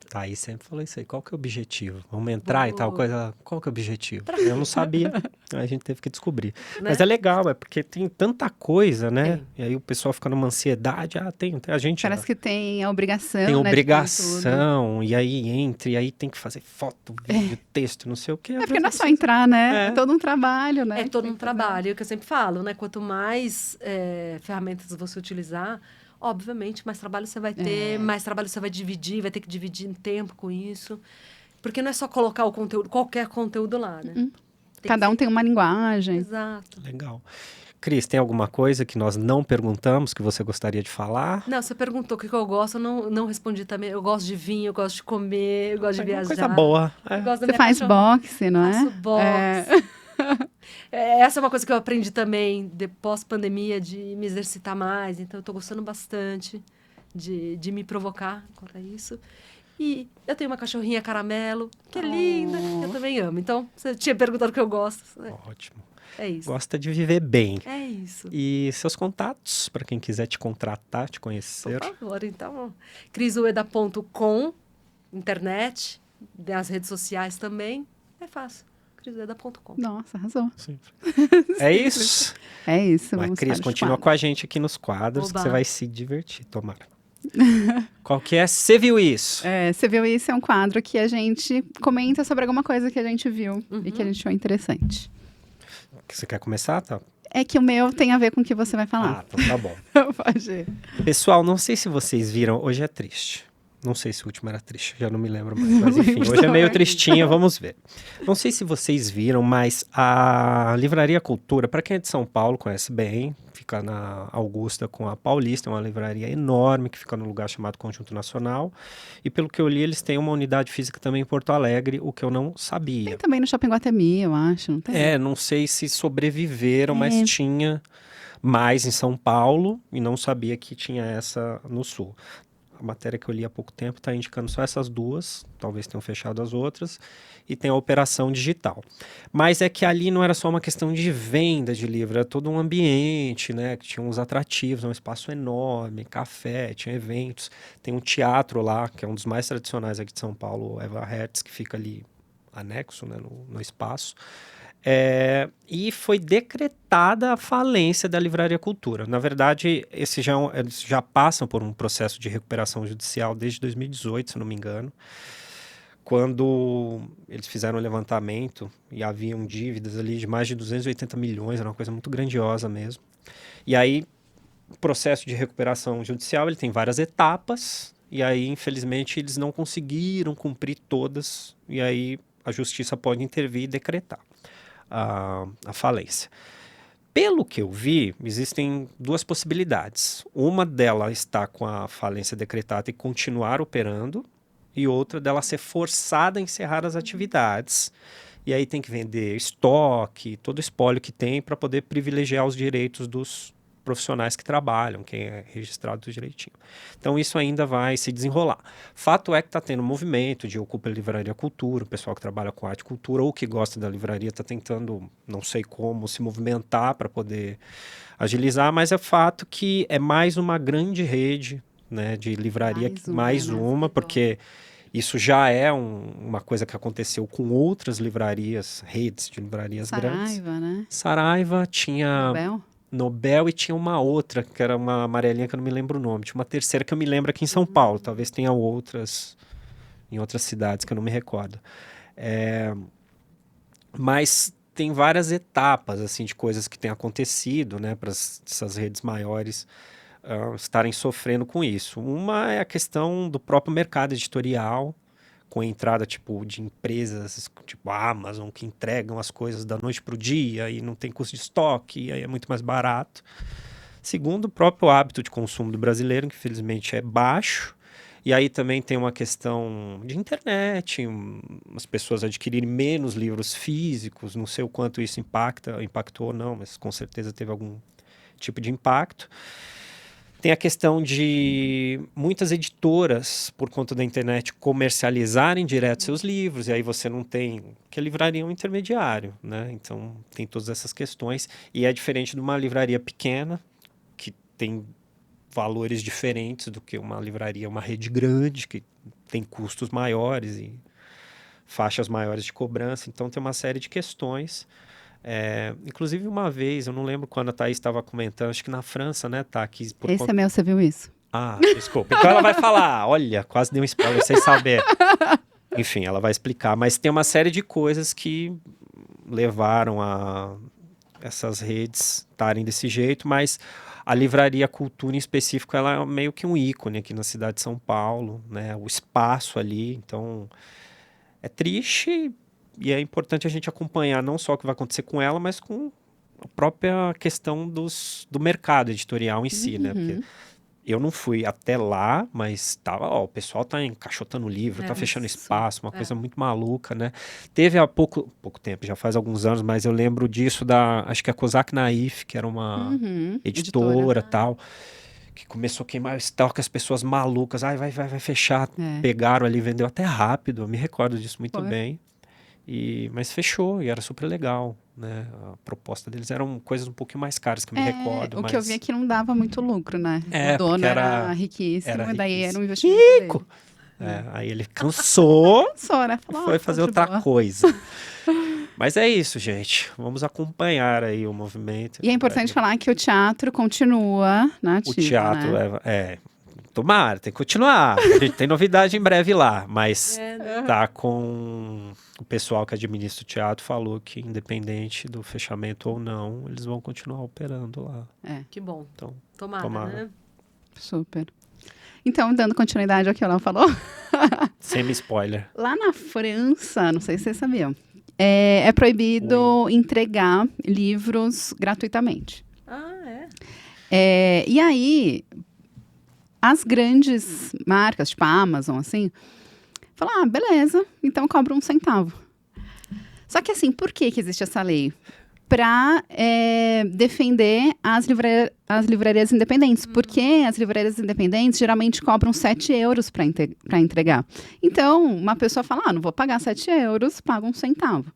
Tá, aí sempre falou isso aí. Qual que é o objetivo? Vamos entrar e tal coisa. Qual que é o objetivo? Eu não sabia. A gente teve que descobrir. Né? Mas é legal, porque tem tanta coisa, né? E aí o pessoal fica numa ansiedade. Tem a gente... Parece que tem a obrigação, tem né, obrigação, e aí entra, e aí tem que fazer foto, vídeo, texto, não sei o quê. Porque não é só entrar, né? É todo um trabalho, né? É todo um trabalho. É o que eu sempre falo, né? Quanto mais ferramentas você utilizar, obviamente, mais trabalho você vai ter, mais trabalho você vai ter que dividir em tempo com isso. Porque não é só colocar o conteúdo, qualquer conteúdo lá, né? Cada um tem uma linguagem. Exato. Legal. Cris, tem alguma coisa que nós não perguntamos que você gostaria de falar? Não, você perguntou o que eu gosto, eu não respondi também. Eu gosto de vinho, eu gosto de comer, eu gosto de viajar. Coisa boa. Você faz boxe, não é? Faço boxe. Essa é uma coisa que eu aprendi também, pós-pandemia, de me exercitar mais. Então, eu estou gostando bastante de me provocar quanto a isso. E eu tenho uma cachorrinha caramelo, que é linda, eu também amo. Então, você tinha perguntado o que eu gosto. Né? Ótimo. É isso. Gosta de viver bem. É isso. E seus contatos, para quem quiser te contratar, te Por conhecer. favor, então, crisueda.com, internet, nas redes sociais também. É fácil. crisueda.com. Nossa, arrasou. É isso. É isso. Mas, Vamos Cris, para os continua quadros. com a gente aqui nos quadros, que Oba. você vai se divertir, tomara. Qual que é? Você viu isso? Você viu isso? É um quadro que a gente comenta sobre alguma coisa que a gente viu e que a gente achou interessante. Você quer começar, tá? É que o meu tem a ver com o que você vai falar. Ah, então tá bom. Pode ir. Pessoal, não sei se vocês viram, hoje é triste. Não sei se o último era triste, já não me lembro mais. Mas enfim, lembro hoje é meio também. tristinha, vamos ver. Não sei se vocês viram, mas a Livraria Cultura, para quem é de São Paulo, conhece bem, fica na Augusta com a Paulista, é uma livraria enorme que fica num lugar chamado Conjunto Nacional. E pelo que eu li, eles têm uma unidade física também em Porto Alegre, o que eu não sabia. Tem também no Shopping Guatemi, eu acho, não tem? Não sei se sobreviveram, mas É. tinha mais em São Paulo e não sabia que tinha essa no Sul. A matéria que eu li há pouco tempo está indicando só essas duas, talvez tenham fechado as outras, e tem a operação digital. Mas é que ali não era só uma questão de venda de livro, era todo um ambiente, né? Que tinha uns atrativos, um espaço enorme, café, tinha eventos. Tem um teatro lá, que é um dos mais tradicionais aqui de São Paulo, o Eva Hertz, que fica ali anexo, né, no espaço. E foi decretada a falência da Livraria Cultura. Na verdade, eles já passam por um processo de recuperação judicial desde 2018, se não me engano, quando eles fizeram um levantamento e haviam dívidas ali de mais de 280 milhões, era uma coisa muito grandiosa mesmo. E aí, o processo de recuperação judicial ele tem várias etapas, e aí, infelizmente, eles não conseguiram cumprir todas, e aí a justiça pode intervir e decretar a falência. Pelo que eu vi, existem duas possibilidades. Uma dela está com a falência decretada e continuar operando, e outra dela ser forçada a encerrar as atividades. E aí tem que vender estoque, todo o espólio que tem para poder privilegiar os direitos dos profissionais que trabalham, quem é registrado tudo direitinho. Então isso ainda vai se desenrolar. Fato é que está tendo um movimento de Ocupa a Livraria Cultura, o pessoal que trabalha com arte e cultura ou que gosta da livraria está tentando, não sei como, se movimentar para poder agilizar, mas é fato que é mais uma grande rede, né, de livraria, mais uma, porque isso já é uma coisa que aconteceu com outras livrarias, redes de livrarias grandes. Saraiva, né? Saraiva tinha Nobel e tinha uma outra, que era uma amarelinha que eu não me lembro o nome. Tinha uma terceira que eu me lembro aqui em São Paulo. Talvez tenha outras em outras cidades que eu não me recordo. Mas tem várias etapas assim, de coisas que têm acontecido, né, para essas redes maiores estarem sofrendo com isso. Uma é a questão do próprio mercado editorial, com a entrada tipo, de empresas tipo a Amazon, que entregam as coisas da noite para o dia e não tem custo de estoque, e aí é muito mais barato. Segundo, o próprio hábito de consumo do brasileiro, que infelizmente é baixo. E aí também tem uma questão de internet, as pessoas adquirirem menos livros físicos, não sei o quanto isso impactou ou não, mas com certeza teve algum tipo de impacto. Tem a questão de muitas editoras, por conta da internet, comercializarem direto seus livros, e aí você não tem... Porque a livraria é um intermediário, né? Então, tem todas essas questões. E é diferente de uma livraria pequena, que tem valores diferentes do que uma livraria, uma rede grande, que tem custos maiores e faixas maiores de cobrança. Então, tem uma série de questões. Inclusive uma vez, eu não lembro quando a Thaís estava comentando, acho que na França, né, tá aqui Esse é meu, você viu isso? Ah, desculpa. Então ela vai falar, olha, quase deu um spoiler sem saber. Enfim, ela vai explicar, mas tem uma série de coisas que levaram a essas redes estarem desse jeito, mas a Livraria Cultura em específico, ela é meio que um ícone aqui na cidade de São Paulo, né, o espaço ali, então é triste. E é importante a gente acompanhar não só o que vai acontecer com ela, mas com a própria questão do mercado editorial em si, né? Porque eu não fui até lá, mas o pessoal tá encaixotando livro, tá fechando espaço, uma coisa muito maluca, né? Teve há pouco tempo, já faz alguns anos, mas eu lembro disso acho que a Kozak Naif, que era uma editora tal, que começou a queimar o estoque, as pessoas malucas, ai, vai fechar. É. Pegaram ali, vendeu até rápido, eu me recordo disso muito Foi. bem. Mas fechou, e era super legal, né? A proposta deles eram coisas um pouquinho mais caras, que eu me recordo. O mas... que eu vi é que não dava muito lucro, né? É, O dono porque era riquíssimo, era e daí riquíssimo. era um investimento Rico! dele. Aí ele cansou, Só, né? Falou, foi tá fazer de outra boa. coisa. Mas é isso, gente. Vamos acompanhar aí o movimento. E é importante falar que o teatro continua na ativa, O teatro né? tomara, tem que continuar. A gente tem novidade em breve lá, mas né? tá com o pessoal que administra o teatro falou que independente do fechamento ou não, eles vão continuar operando lá. Que bom. Então, Tomara, tomara. né? Super. Então, dando continuidade ao que ela falou, semi-spoiler. lá na França, não sei se vocês sabiam, é proibido entregar livros gratuitamente. Ah, é? E aí, as grandes marcas, tipo a Amazon, assim, falam, beleza, então cobra 1 centavo. Só que assim, por que existe essa lei? Para defender as livrarias independentes. Porque as livrarias independentes geralmente cobram 7 euros para entregar. Então, uma pessoa fala, não vou pagar 7 euros, paga 1 centavo.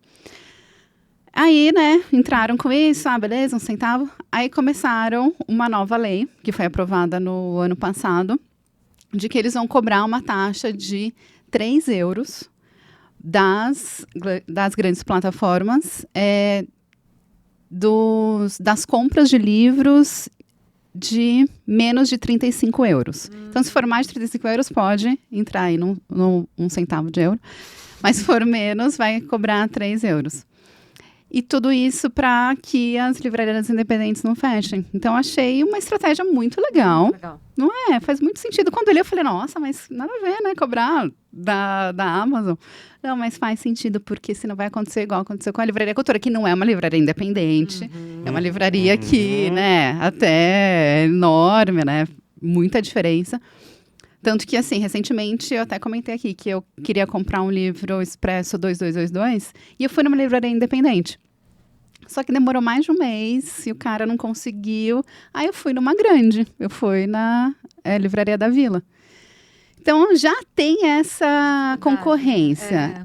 Aí, né, entraram com isso, beleza, 1 centavo. Aí começaram uma nova lei, que foi aprovada no ano passado, de que eles vão cobrar uma taxa de 3 euros das grandes plataformas, das compras de livros de menos de 35 euros. Então, se for mais de 35 euros, pode entrar aí no 1 centavo de euro. Mas se for menos, vai cobrar 3 euros. E tudo isso para que as livrarias independentes não fechem. Então, achei uma estratégia muito legal. Legal. Não é? Faz muito sentido. Quando eu li, eu falei, nossa, mas nada a ver, né? Cobrar da Amazon. Não, mas faz sentido, porque senão vai acontecer igual aconteceu com a Livraria Cultura, que não é uma livraria independente. É uma livraria que, né, até é enorme, né? Muita diferença. Tanto que, assim, recentemente, eu até comentei aqui que eu queria comprar um livro Expresso 2222 e eu fui numa livraria independente. Só que demorou mais de um mês e o cara não conseguiu. Aí eu fui numa grande. Eu fui na Livraria da Vila. Então, já tem essa concorrência.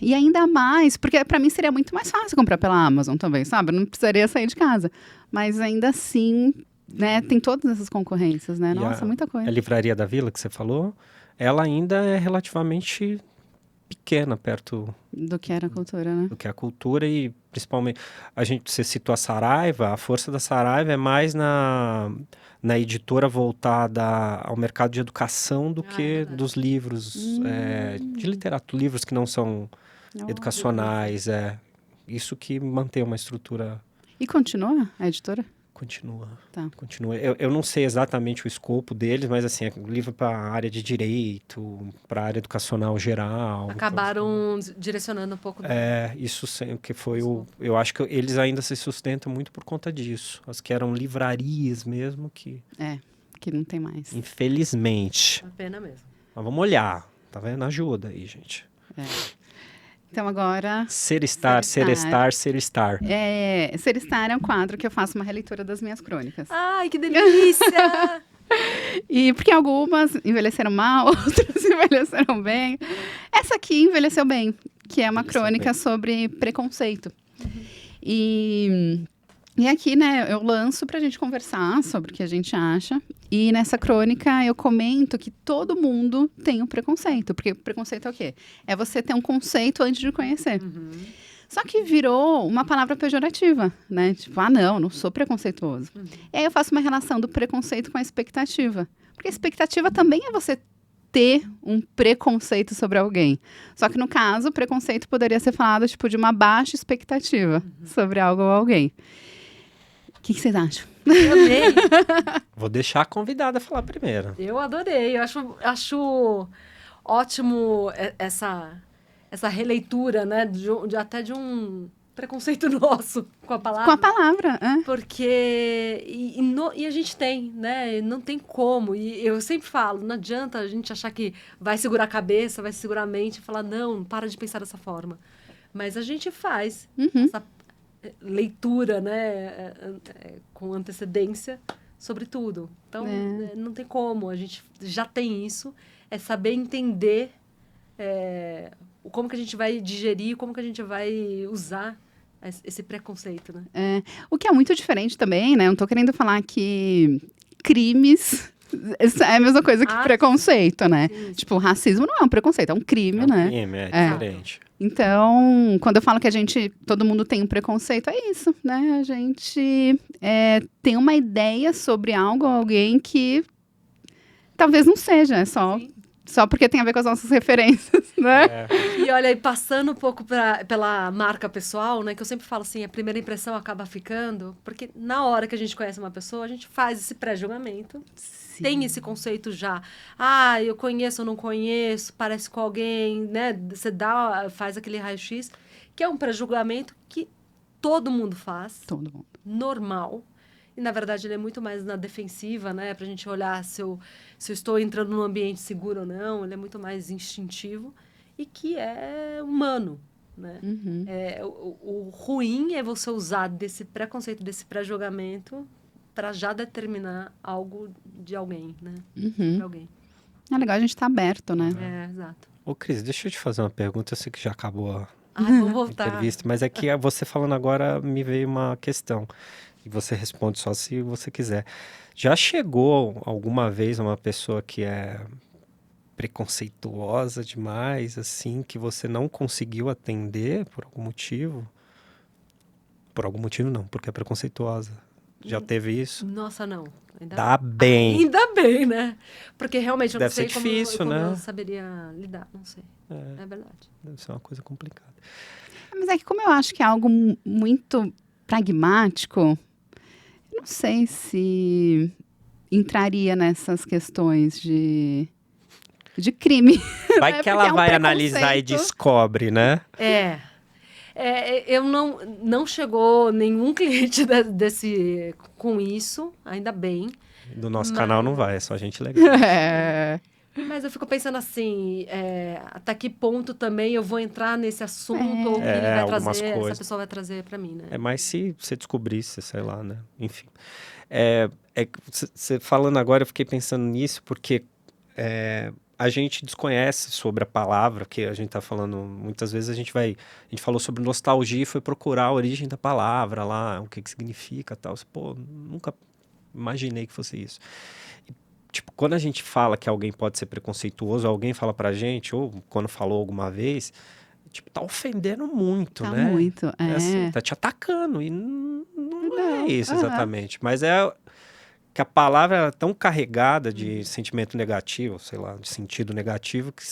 E ainda mais, porque para mim seria muito mais fácil comprar pela Amazon também, sabe? Eu não precisaria sair de casa. Mas ainda assim, né, tem todas essas concorrências, né? Nossa, muita coisa. A Livraria da Vila, que você falou, ela ainda é relativamente pequena perto do que era a cultura, né? Do que a cultura e principalmente você citou a Saraiva, a força da Saraiva é mais na editora voltada ao mercado de educação do que dos livros de literatura, livros que não são educacionais, isso que mantém uma estrutura. E continua a editora? Continua. Tá. Continua. Eu não sei exatamente o escopo deles, mas assim, é livro para a área de direito, para a área educacional geral. Acabaram direcionando um pouco. Isso que foi eu acho que eles ainda se sustentam muito por conta disso. As que eram livrarias mesmo que não tem mais. Infelizmente. Uma pena mesmo. Mas vamos olhar, tá vendo? Ajuda aí, gente. Então agora... Ser Estar. Ser Estar é um quadro que eu faço uma releitura das minhas crônicas. Ai, que delícia! E porque algumas envelheceram mal, outras envelheceram bem. Essa aqui envelheceu bem, que é uma crônica sobre preconceito. E aqui, né, eu lanço pra gente conversar sobre o que a gente acha. E nessa crônica eu comento que todo mundo tem um preconceito. Porque preconceito é o quê? É você ter um conceito antes de conhecer. Só que virou uma palavra pejorativa, né? Tipo, não sou preconceituoso. E aí eu faço uma relação do preconceito com a expectativa. Porque a expectativa também é você ter um preconceito sobre alguém. Só que no caso, o preconceito poderia ser falado tipo de uma baixa expectativa sobre algo ou alguém. O que vocês acham? Eu amei. Vou deixar a convidada falar primeiro. Eu adorei. Eu acho ótimo essa releitura, né? Até de um preconceito nosso com a palavra. Com a palavra, Porque... E a gente tem, né? Não tem como. E eu sempre falo, não adianta a gente achar que vai segurar a cabeça, vai segurar a mente e falar, não, para de pensar dessa forma. Mas a gente faz essa leitura, né, com antecedência sobre tudo. Então, não tem como. A gente já tem isso. É saber entender como que a gente vai digerir, como que a gente vai usar esse preconceito, né? O que é muito diferente também, né? Não tô querendo falar que crimes é a mesma coisa que preconceito, né? Sim. Tipo, racismo não é um preconceito, é um crime, né? Crime, é diferente. Então, quando eu falo que todo mundo tem um preconceito, é isso, né? A gente tem uma ideia sobre algo ou alguém que talvez não seja, é só porque tem a ver com as nossas referências, né? E olha, aí passando um pouco pela marca pessoal, né? Que eu sempre falo assim, a primeira impressão acaba ficando, porque na hora que a gente conhece uma pessoa, a gente faz esse pré-julgamento. Sim. Tem esse conceito já. Eu conheço ou não conheço, parece com alguém, né? Você faz aquele raio-x, que é um pré-julgamento que todo mundo faz. Todo mundo. Normal. E, na verdade, ele é muito mais na defensiva, né? Pra gente olhar se eu estou entrando num ambiente seguro ou não. Ele é muito mais instintivo e que é humano, né? Uhum. O ruim é você usar desse preconceito, desse pré-julgamento para já determinar algo de alguém, né? Pra alguém. É legal a gente estar aberto, né? Exato. Ô, Cris, deixa eu te fazer uma pergunta. Eu sei que já acabou a Vamos voltar. entrevista, mas é que você falando agora me veio uma questão. E você responde só se você quiser. Já chegou alguma vez uma pessoa que é preconceituosa demais, assim, que você não conseguiu atender por algum motivo? Por algum motivo não, porque é preconceituosa. Já teve isso? Nossa, não. Dá bem. Ainda bem, né? Porque realmente eu Deve não sei ser difícil, como né? eu saberia lidar, não sei. É verdade. Deve ser uma coisa complicada. Mas é que como eu acho que é algo muito pragmático, eu não sei se entraria nessas questões de crime. Vai que Porque ela é um vai analisar e preconceito. descobre, né? Eu não chegou nenhum cliente com isso, ainda bem. Do nosso canal não vai, é só gente legal. Mas eu fico pensando assim, até que ponto também eu vou entrar nesse assunto ou que ele vai algumas trazer, coisas. essa pessoa vai trazer para mim, né? É mais se você descobrisse, sei lá, né? Enfim. Você falando agora, eu fiquei pensando nisso, porque a gente desconhece sobre a palavra, que a gente tá falando, muitas vezes a gente falou sobre nostalgia e foi procurar a origem da palavra lá, o que significa e tal. Pô, nunca imaginei que fosse isso. E, tipo, quando a gente fala que alguém pode ser preconceituoso, alguém fala pra gente, ou quando falou alguma vez, tipo, tá ofendendo muito, Tá né? muito, Assim, tá te atacando, e não é isso exatamente. Mas é que a palavra é tão carregada de sentimento negativo, sei lá, de sentido negativo, que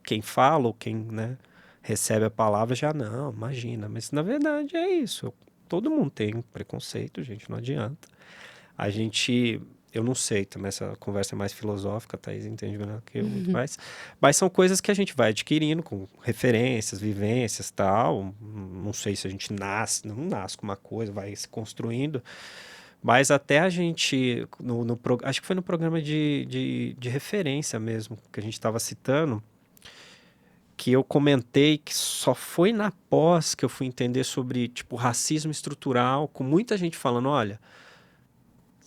quem fala ou quem, né, recebe a palavra já não, imagina. Mas na verdade é isso. Todo mundo tem preconceito, gente, não adianta. Eu não sei, também essa conversa é mais filosófica, a Thaís entende melhor que eu muito mais. Mas são coisas que a gente vai adquirindo com referências, vivências e tal. Não sei se a gente não nasce com uma coisa, vai se construindo. Mas até a gente, acho que foi no programa de referência mesmo, que a gente estava citando, que eu comentei que só foi na pós que eu fui entender sobre, tipo, racismo estrutural, com muita gente falando, olha,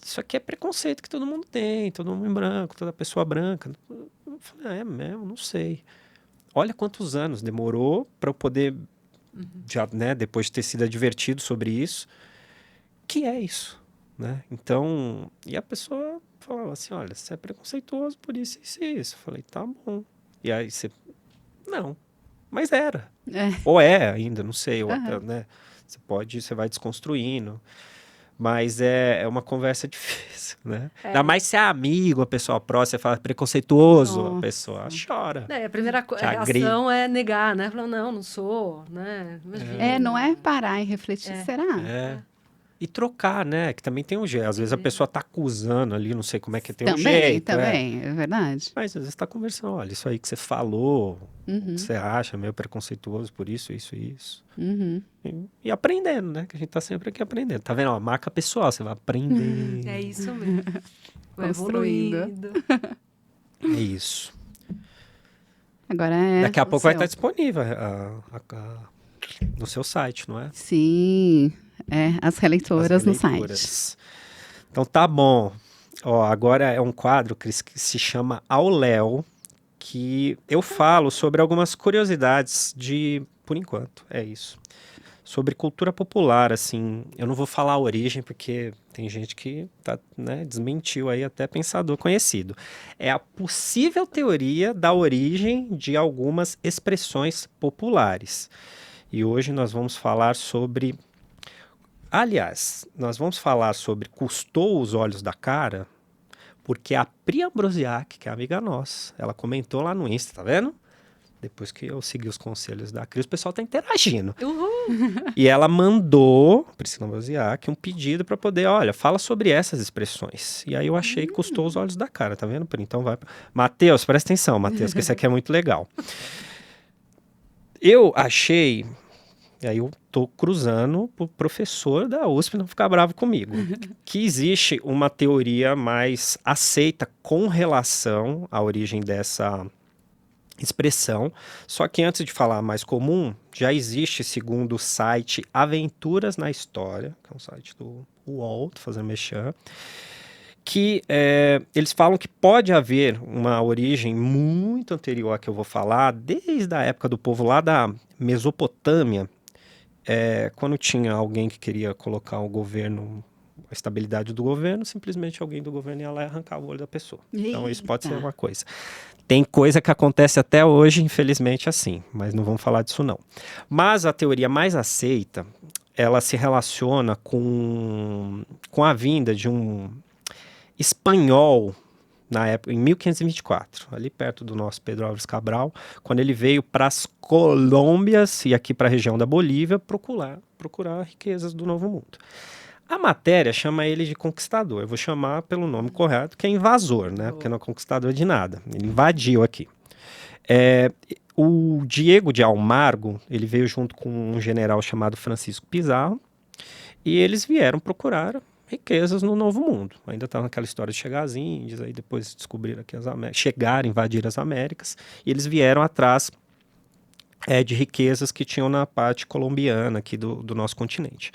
isso aqui é preconceito que todo mundo tem, todo mundo branco, toda pessoa branca. Eu falei, é mesmo, não sei. Olha quantos anos demorou para eu poder, já, né, depois de ter sido advertido sobre isso, que é isso. Né? Então, e a pessoa falava assim, olha, você é preconceituoso por isso e isso. Eu falei, tá bom. E aí não, mas era. Ou é ainda, não sei. Ou até, né? Você vai desconstruindo. Mas é uma conversa difícil, né? Ainda mais se é amigo, a pessoa próxima, você fala preconceituoso, a pessoa chora. A primeira reação é negar, né? Falar, não sou, né? Imagina. Não é parar e refletir, será? E trocar, né? Que também tem um jeito. Às vezes a pessoa tá acusando ali, não sei como é que tem um jeito. Também, é verdade. Mas às vezes tá conversando, olha, isso aí que você falou, o que você acha, meio preconceituoso por isso. E aprendendo, né? Que a gente tá sempre aqui aprendendo. Tá vendo? Ó, marca pessoal, você vai aprender. É isso mesmo. Vai Construindo. evoluindo. É isso. Agora Daqui a pouco vai estar disponível no seu site, não é? Sim. As releituras no site. Então tá bom. Ó, agora é um quadro que se chama Ao Léo, que eu falo sobre algumas curiosidades por enquanto, é isso. Sobre cultura popular, assim, eu não vou falar a origem, porque tem gente que desmentiu aí, até pensador conhecido. É a possível teoria da origem de algumas expressões populares. E hoje nós vamos falar sobre... Aliás, nós vamos falar sobre custou os olhos da cara, porque a Pri Ambrosiak, que é amiga nossa, ela comentou lá no Insta, tá vendo? Depois que eu segui os conselhos da Cris, o pessoal tá interagindo. Uhul. E ela mandou, Priscila Ambrosiak, um pedido para poder, olha, fala sobre essas expressões. E aí eu achei que custou os olhos da cara, tá vendo? Então vai. Matheus, presta atenção, Matheus, que esse aqui é muito legal. Eu achei, e aí eu tô cruzando pro professor da USP não ficar bravo comigo, que existe uma teoria mais aceita com relação à origem dessa expressão, só que antes de falar mais comum, já existe, segundo o site Aventuras na História, que é um site do UOL, tô fazendo merchan, que eles falam que pode haver uma origem muito anterior à que eu vou falar, desde a época do povo lá da Mesopotâmia, quando tinha alguém que queria colocar o governo, a estabilidade do governo, simplesmente alguém do governo ia lá e arrancava o olho da pessoa. Então isso pode ser uma coisa. Tem coisa que acontece até hoje, infelizmente, assim, mas não vamos falar disso não. Mas a teoria mais aceita, ela se relaciona com a vinda de um espanhol, na época, em 1524, ali perto do nosso Pedro Álvares Cabral, quando ele veio para as Colômbias e aqui para a região da Bolívia procurar riquezas do Novo Mundo. A matéria chama ele de conquistador. Eu vou chamar pelo nome correto, que é invasor, né? Porque não é conquistador de nada. Ele invadiu aqui. O Diego de Almagro, ele veio junto com um general chamado Francisco Pizarro, e eles vieram procurar riquezas no Novo Mundo. Ainda estava naquela história de chegar às Índias, aí depois descobriram aqui chegaram, invadir as Américas, e eles vieram atrás de riquezas que tinham na parte colombiana aqui do nosso continente.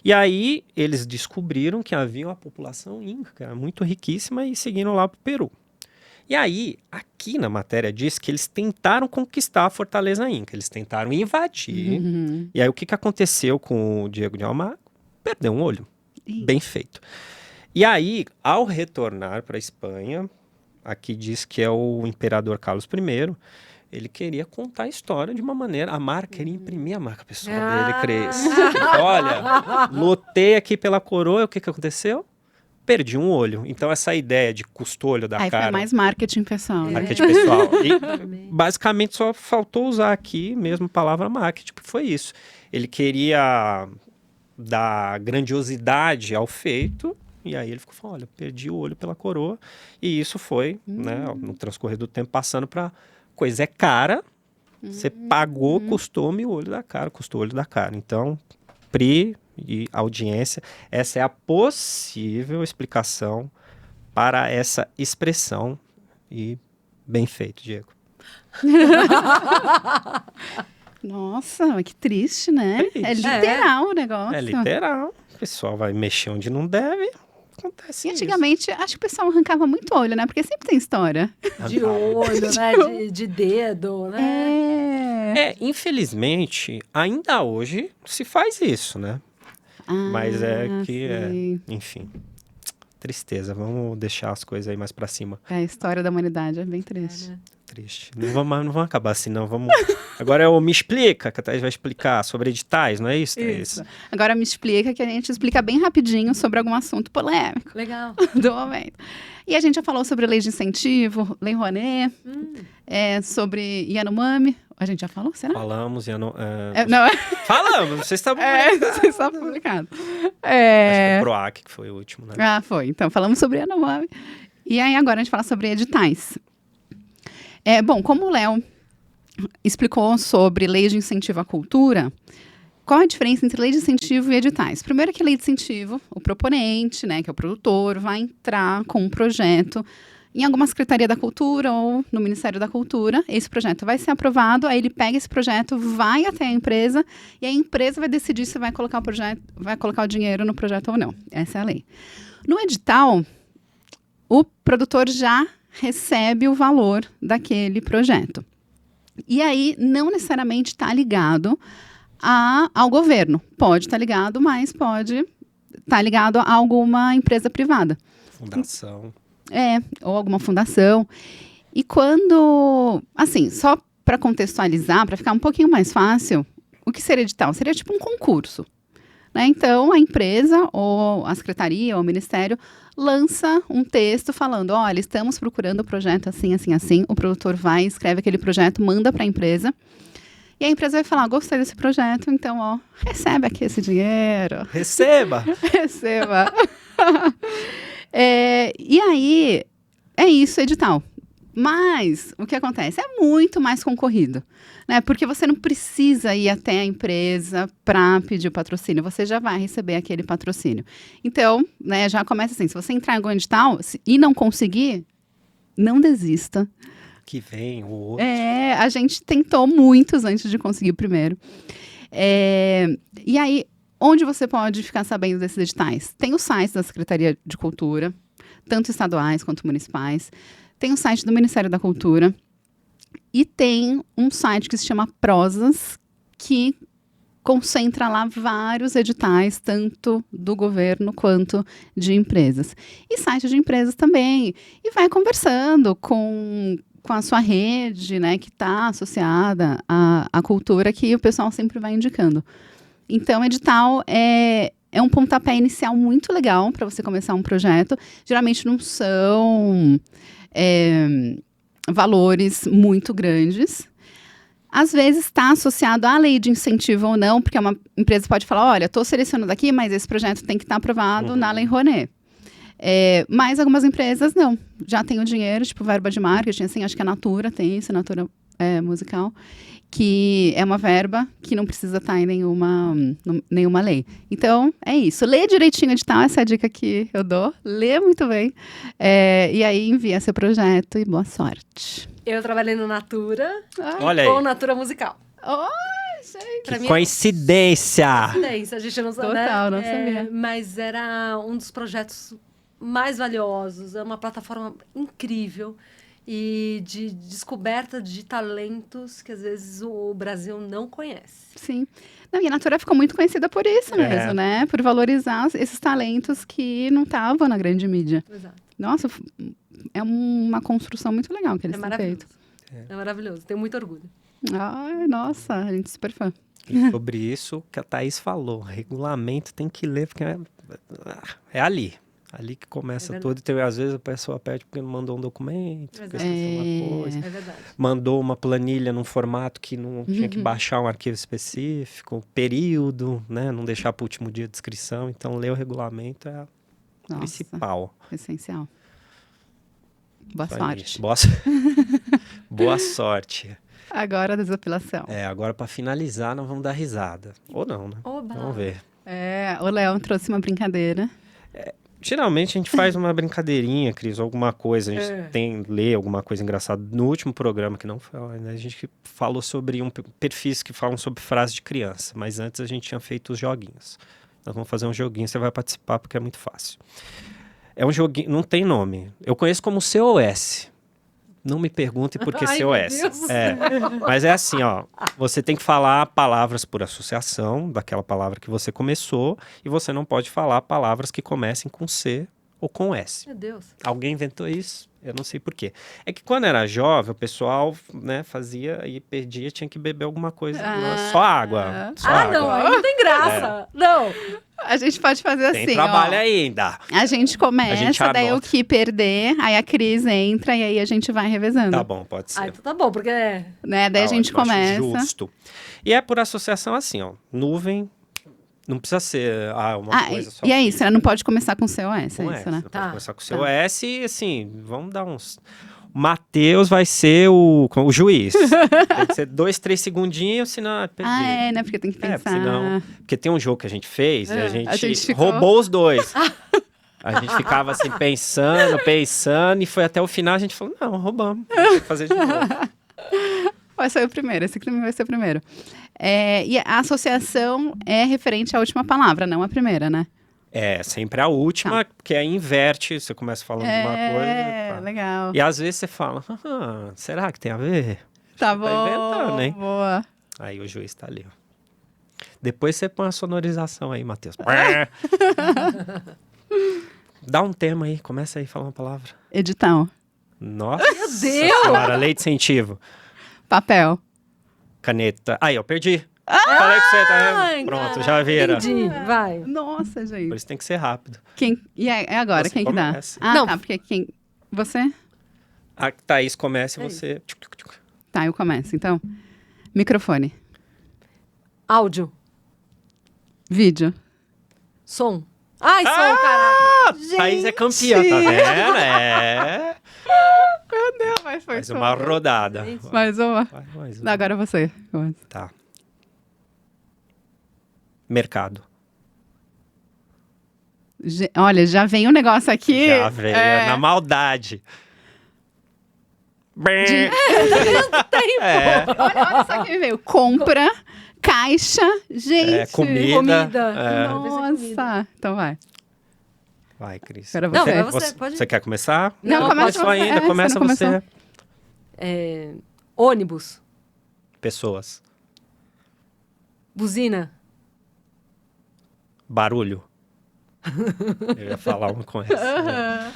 E aí eles descobriram que havia uma população inca, que era muito riquíssima, e seguiram lá para o Peru. E aí, aqui na matéria diz que eles tentaram conquistar a fortaleza inca, eles tentaram invadir. E aí o que aconteceu com o Diego de Almagro? Perdeu um olho. Bem feito. E aí, ao retornar para a Espanha, aqui diz que é o imperador Carlos I, ele queria contar a história de uma maneira... queria imprimir a marca pessoal dele, Cris. Olha, lutei aqui pela coroa, o que aconteceu? Perdi um olho. Então, essa ideia de custou-olho da cara... Foi mais marketing pessoal, né? Marketing pessoal. E, basicamente, só faltou usar aqui mesmo a palavra marketing, porque foi isso. Ele queria dar grandiosidade ao feito... E aí ele ficou falando, olha, perdi o olho pela coroa. E isso foi, né, no transcorrer do tempo, passando para... Coisa é cara, você pagou, custou-me o olho da cara, custou o olho da cara. Então, Pri e audiência, essa é a possível explicação para essa expressão. E bem feito, Diego. Nossa, que triste, né? É literal o negócio. É literal. O pessoal vai mexer onde não deve. Acontece e antigamente, acho que o pessoal arrancava muito olho, né? Porque sempre tem história. De olho, né? De dedo, né? Infelizmente, ainda hoje se faz isso, né? Mas enfim, tristeza. Vamos deixar as coisas aí mais pra cima. A história da humanidade é bem triste. Triste. Não vamos acabar assim, não. Vamos... Agora é o Me Explica, que a Thaís vai explicar sobre editais, não é isso, Thaís? Isso. Agora me explica, que a gente explica bem rapidinho sobre algum assunto polêmico. Legal. Do momento. E a gente já falou sobre lei de incentivo, lei Rouanet, sobre Yanomami. A gente já falou, será? Falamos, não. Falamos, vocês estavam vocês estavam publicados. Acho que é o PROAC que foi o último, né? Foi. Então, falamos sobre Yanomami. E aí, agora a gente fala sobre editais. Bom, como o Léo explicou sobre lei de incentivo à cultura, qual a diferença entre lei de incentivo e editais? Primeiro que lei de incentivo, o proponente, né, que é o produtor, vai entrar com um projeto em alguma Secretaria da Cultura ou no Ministério da Cultura. Esse projeto vai ser aprovado, aí ele pega esse projeto, vai até a empresa e a empresa vai decidir se vai colocar o dinheiro no projeto ou não. Essa é a lei. No edital, o produtor já recebe o valor daquele projeto. E aí, não necessariamente está ligado ao governo. Pode estar ligado, mas pode estar ligado a alguma empresa privada. Fundação. Ou alguma fundação. E quando, assim, só para contextualizar, para ficar um pouquinho mais fácil, o que seria edital? Seria tipo um concurso. Né? Então, a empresa, ou a secretaria, ou o ministério, lança um texto falando, olha, estamos procurando o projeto assim, assim, assim. O produtor vai, escreve aquele projeto, manda para a empresa. E a empresa vai falar, gostei desse projeto, então, ó, recebe aqui esse dinheiro. Receba! Receba! E aí, é isso, edital. Mas, o que acontece? É muito mais concorrido, né? Porque você não precisa ir até a empresa para pedir o patrocínio, você já vai receber aquele patrocínio. Então, né, já começa assim, se você entrar em algum edital e não conseguir, não desista. Que vem o outro. A gente tentou muitos antes de conseguir o primeiro. E aí, onde você pode ficar sabendo desses editais? Tem o site da Secretaria de Cultura, tanto estaduais quanto municipais. Tem o site do Ministério da Cultura. E tem um site que se chama Prosas, que concentra lá vários editais, tanto do governo quanto de empresas. E site de empresas também. E vai conversando com a sua rede, né, que está associada à cultura, que o pessoal sempre vai indicando. Então, edital é um pontapé inicial muito legal para você começar um projeto. Geralmente não são valores muito grandes. Às vezes está associado à lei de incentivo ou não, porque uma empresa pode falar, olha, estou selecionando aqui, mas esse projeto tem que estar aprovado na Lei Rouanet. Mas algumas empresas não, já tem o dinheiro, tipo verba de marketing, assim, acho que a Natura tem isso, a Natura musical, que é uma verba que não precisa estar em nenhuma lei. Então, é isso. Lê direitinho o edital, essa é a dica que eu dou. Lê muito bem. E aí, envia seu projeto e boa sorte. Eu trabalhei no Natura, Olha aí. ou Natura Musical. Gente. Pra mim, Coincidência! coincidência, a gente não sabe, Total, não sabia. Mas era um dos projetos mais valiosos, é uma plataforma incrível e de descoberta de talentos que às vezes o Brasil não conhece. Sim. Não, e a Natura ficou muito conhecida por isso mesmo, né? Por valorizar esses talentos que não estavam na grande mídia. Exato. Nossa, é uma construção muito legal que eles têm feito. É maravilhoso, tenho muito orgulho. Ai, nossa, a gente é super fã. E sobre isso que a Thaís falou, regulamento tem que ler, porque é ali. Ali que começa tudo. Então, às vezes a pessoa pede porque não mandou um documento, porque esqueceu uma coisa. É verdade. Mandou uma planilha num formato que não tinha que baixar um arquivo específico, período, né? Não deixar para o último dia de inscrição. Então, ler o regulamento é a principal. Essencial. Boa Isso sorte. aí. Boa sorte. Agora a desapilação. Agora para finalizar, nós vamos dar risada. Ou não, né? Oba. Vamos ver. O Léo trouxe uma brincadeira. Geralmente a gente faz uma brincadeirinha, Cris, alguma coisa. A gente lê alguma coisa engraçada. No último programa, que não foi, né, a gente falou sobre perfis que falam sobre frase de criança. Mas antes a gente tinha feito os joguinhos. Nós vamos fazer um joguinho, você vai participar porque é muito fácil. É um joguinho, não tem nome. Eu conheço como COS. Não me pergunte por que COS. Mas é assim, ó. Você tem que falar palavras por associação daquela palavra que você começou e você não pode falar palavras que comecem com C ou com S. Meu Deus. Alguém inventou isso? Eu não sei por quê. É que quando era jovem, o pessoal, né, fazia e perdia, tinha que beber alguma coisa. Só água. Só água. Não, aí não tem graça. Não. A gente pode fazer Tem assim, trabalho ainda. A gente começa, A gente daí o anota. que perder, aí a Cris entra e aí a gente vai revezando. Tá bom, pode ser. Então tá bom, porque Né? Daí a gente ótimo, acho começa. justo. E é por associação assim, ó. Nuvem, não precisa ser uma coisa só. E é isso, física. né? Não pode começar com COS, Com é isso, né? Não pode Tá. começar com o seu S e assim, vamos dar uns... Matheus vai ser o juiz. Tem que ser 2, 3 segundinhos, senão... perdi. né? Porque tem que pensar. Porque tem um jogo que a gente fez, e a gente ficou- roubou os dois. A gente ficava assim, pensando, e foi até o final, a gente falou, não, roubamos, tem que fazer de novo. Vai ser o primeiro, esse crime vai ser o primeiro. E a associação é referente à última palavra, não à primeira, né? É, sempre a última, que aí inverte, você começa falando de uma coisa. É, Tá. legal. E às vezes você fala, será que tem a ver? Tá Tá bom, inventando, hein? boa. Aí o juiz tá ali, ó. Depois você põe a sonorização aí, Matheus. Dá um tema aí, começa aí a falar uma palavra. Edital, Nossa Meu Deus! senhora, lei de incentivo. papel. Caneta. Aí, ó, perdi. Falei que você tá Ai, vendo? Pronto, já vira. Entendi, vai. Nossa, Por gente. isso tem que ser rápido. E é agora, Você quem que dá? começa. Ah, Não. tá, porque quem... Você? A Thaís começa e É você... Tá, eu começo, então. Microfone. Áudio. Vídeo. Som. Ai, som, caraca. Thaís é campeã, tá vendo? É. Meu Deus, mas foi Mais uma rodada. Mais uma. Vai, mais uma. Agora você. Tá. Mercado. Olha, já vem um negócio aqui. Já veio na maldade. Bem. É, Olha só que me veio. Compra, caixa, gente. comida. É. Nossa. Então vai. Vai, Cris. Agora Não, você. vai você, pode. Você quer começar? Não, começa começou você. ainda, É, começa você não você. começou. Ônibus. Pessoas. Buzina. Barulho. Eu ia falar uma com essa. Né?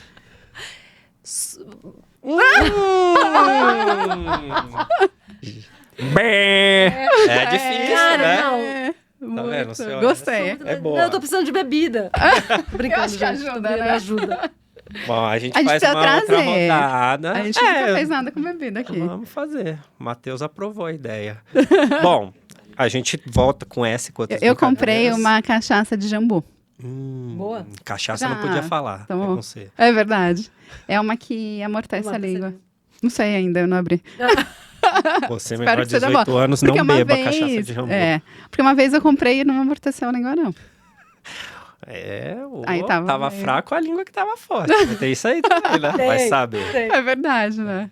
Bem. É difícil, Cara, né? não. É, Tá vendo? Você olha. Gostei. É boa. Não, eu tô precisando de bebida. Tô brincando, Eu acho que gente. ajuda, Tô brincando, né? ajuda. Bom, a gente A gente faz precisa uma outra trazer. rodada. A gente nunca fez nada com bebida aqui. Vamos fazer. O Matheus aprovou a ideia. Bom, a gente volta com essa e com outras Eu comprei brincadeiras. uma cachaça de jambu. Boa. Cachaça Já. não podia falar. Tá É bom. com você. É verdade. É uma que amortece a Amortece a língua. língua. Não sei ainda, eu não abri. Você, Espero menor que de seja 18 bom. anos, Porque não uma beba vez, cachaça de jambu. porque uma vez eu comprei e não amorteceu a língua, não. Aí tava meio- fraco a língua que tava forte. Tem isso aí também, né? Tem, Vai saber. tem. É verdade, né?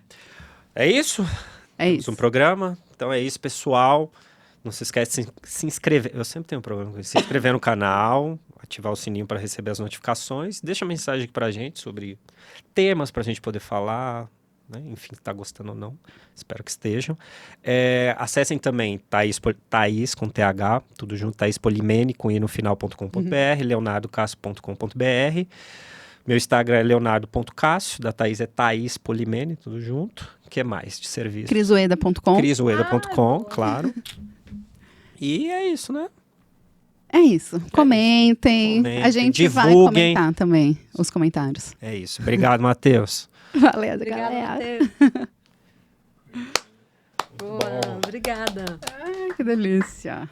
É isso? É Temos isso. um programa. Então é isso, pessoal. Não se esquece de se inscrever. Eu sempre tenho um problema com isso. Se inscrever no canal, ativar o sininho para receber as notificações. Deixa mensagem aqui pra gente sobre temas pra gente poder falar. Né? Enfim, se tá gostando ou não. Espero que estejam. Acessem também Thaís com TH, tudo junto, Thaís Polimene, com i no final.com.br, leonardocássio.com.br. Meu Instagram é leonardo.cássio, da Thaís é Thaís Polimene, tudo junto. O que mais de serviço? Crisueda.com. Crisueda.com, claro. E é isso, né? É isso. Comentem. Comentem, A gente vai divulguem. comentar também os comentários. É isso. Obrigado, Matheus. Valeu, Obrigada, galera. Matheus. Boa, obrigada. Ai, que delícia.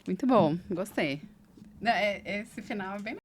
Muito bom, gostei. Esse final é bem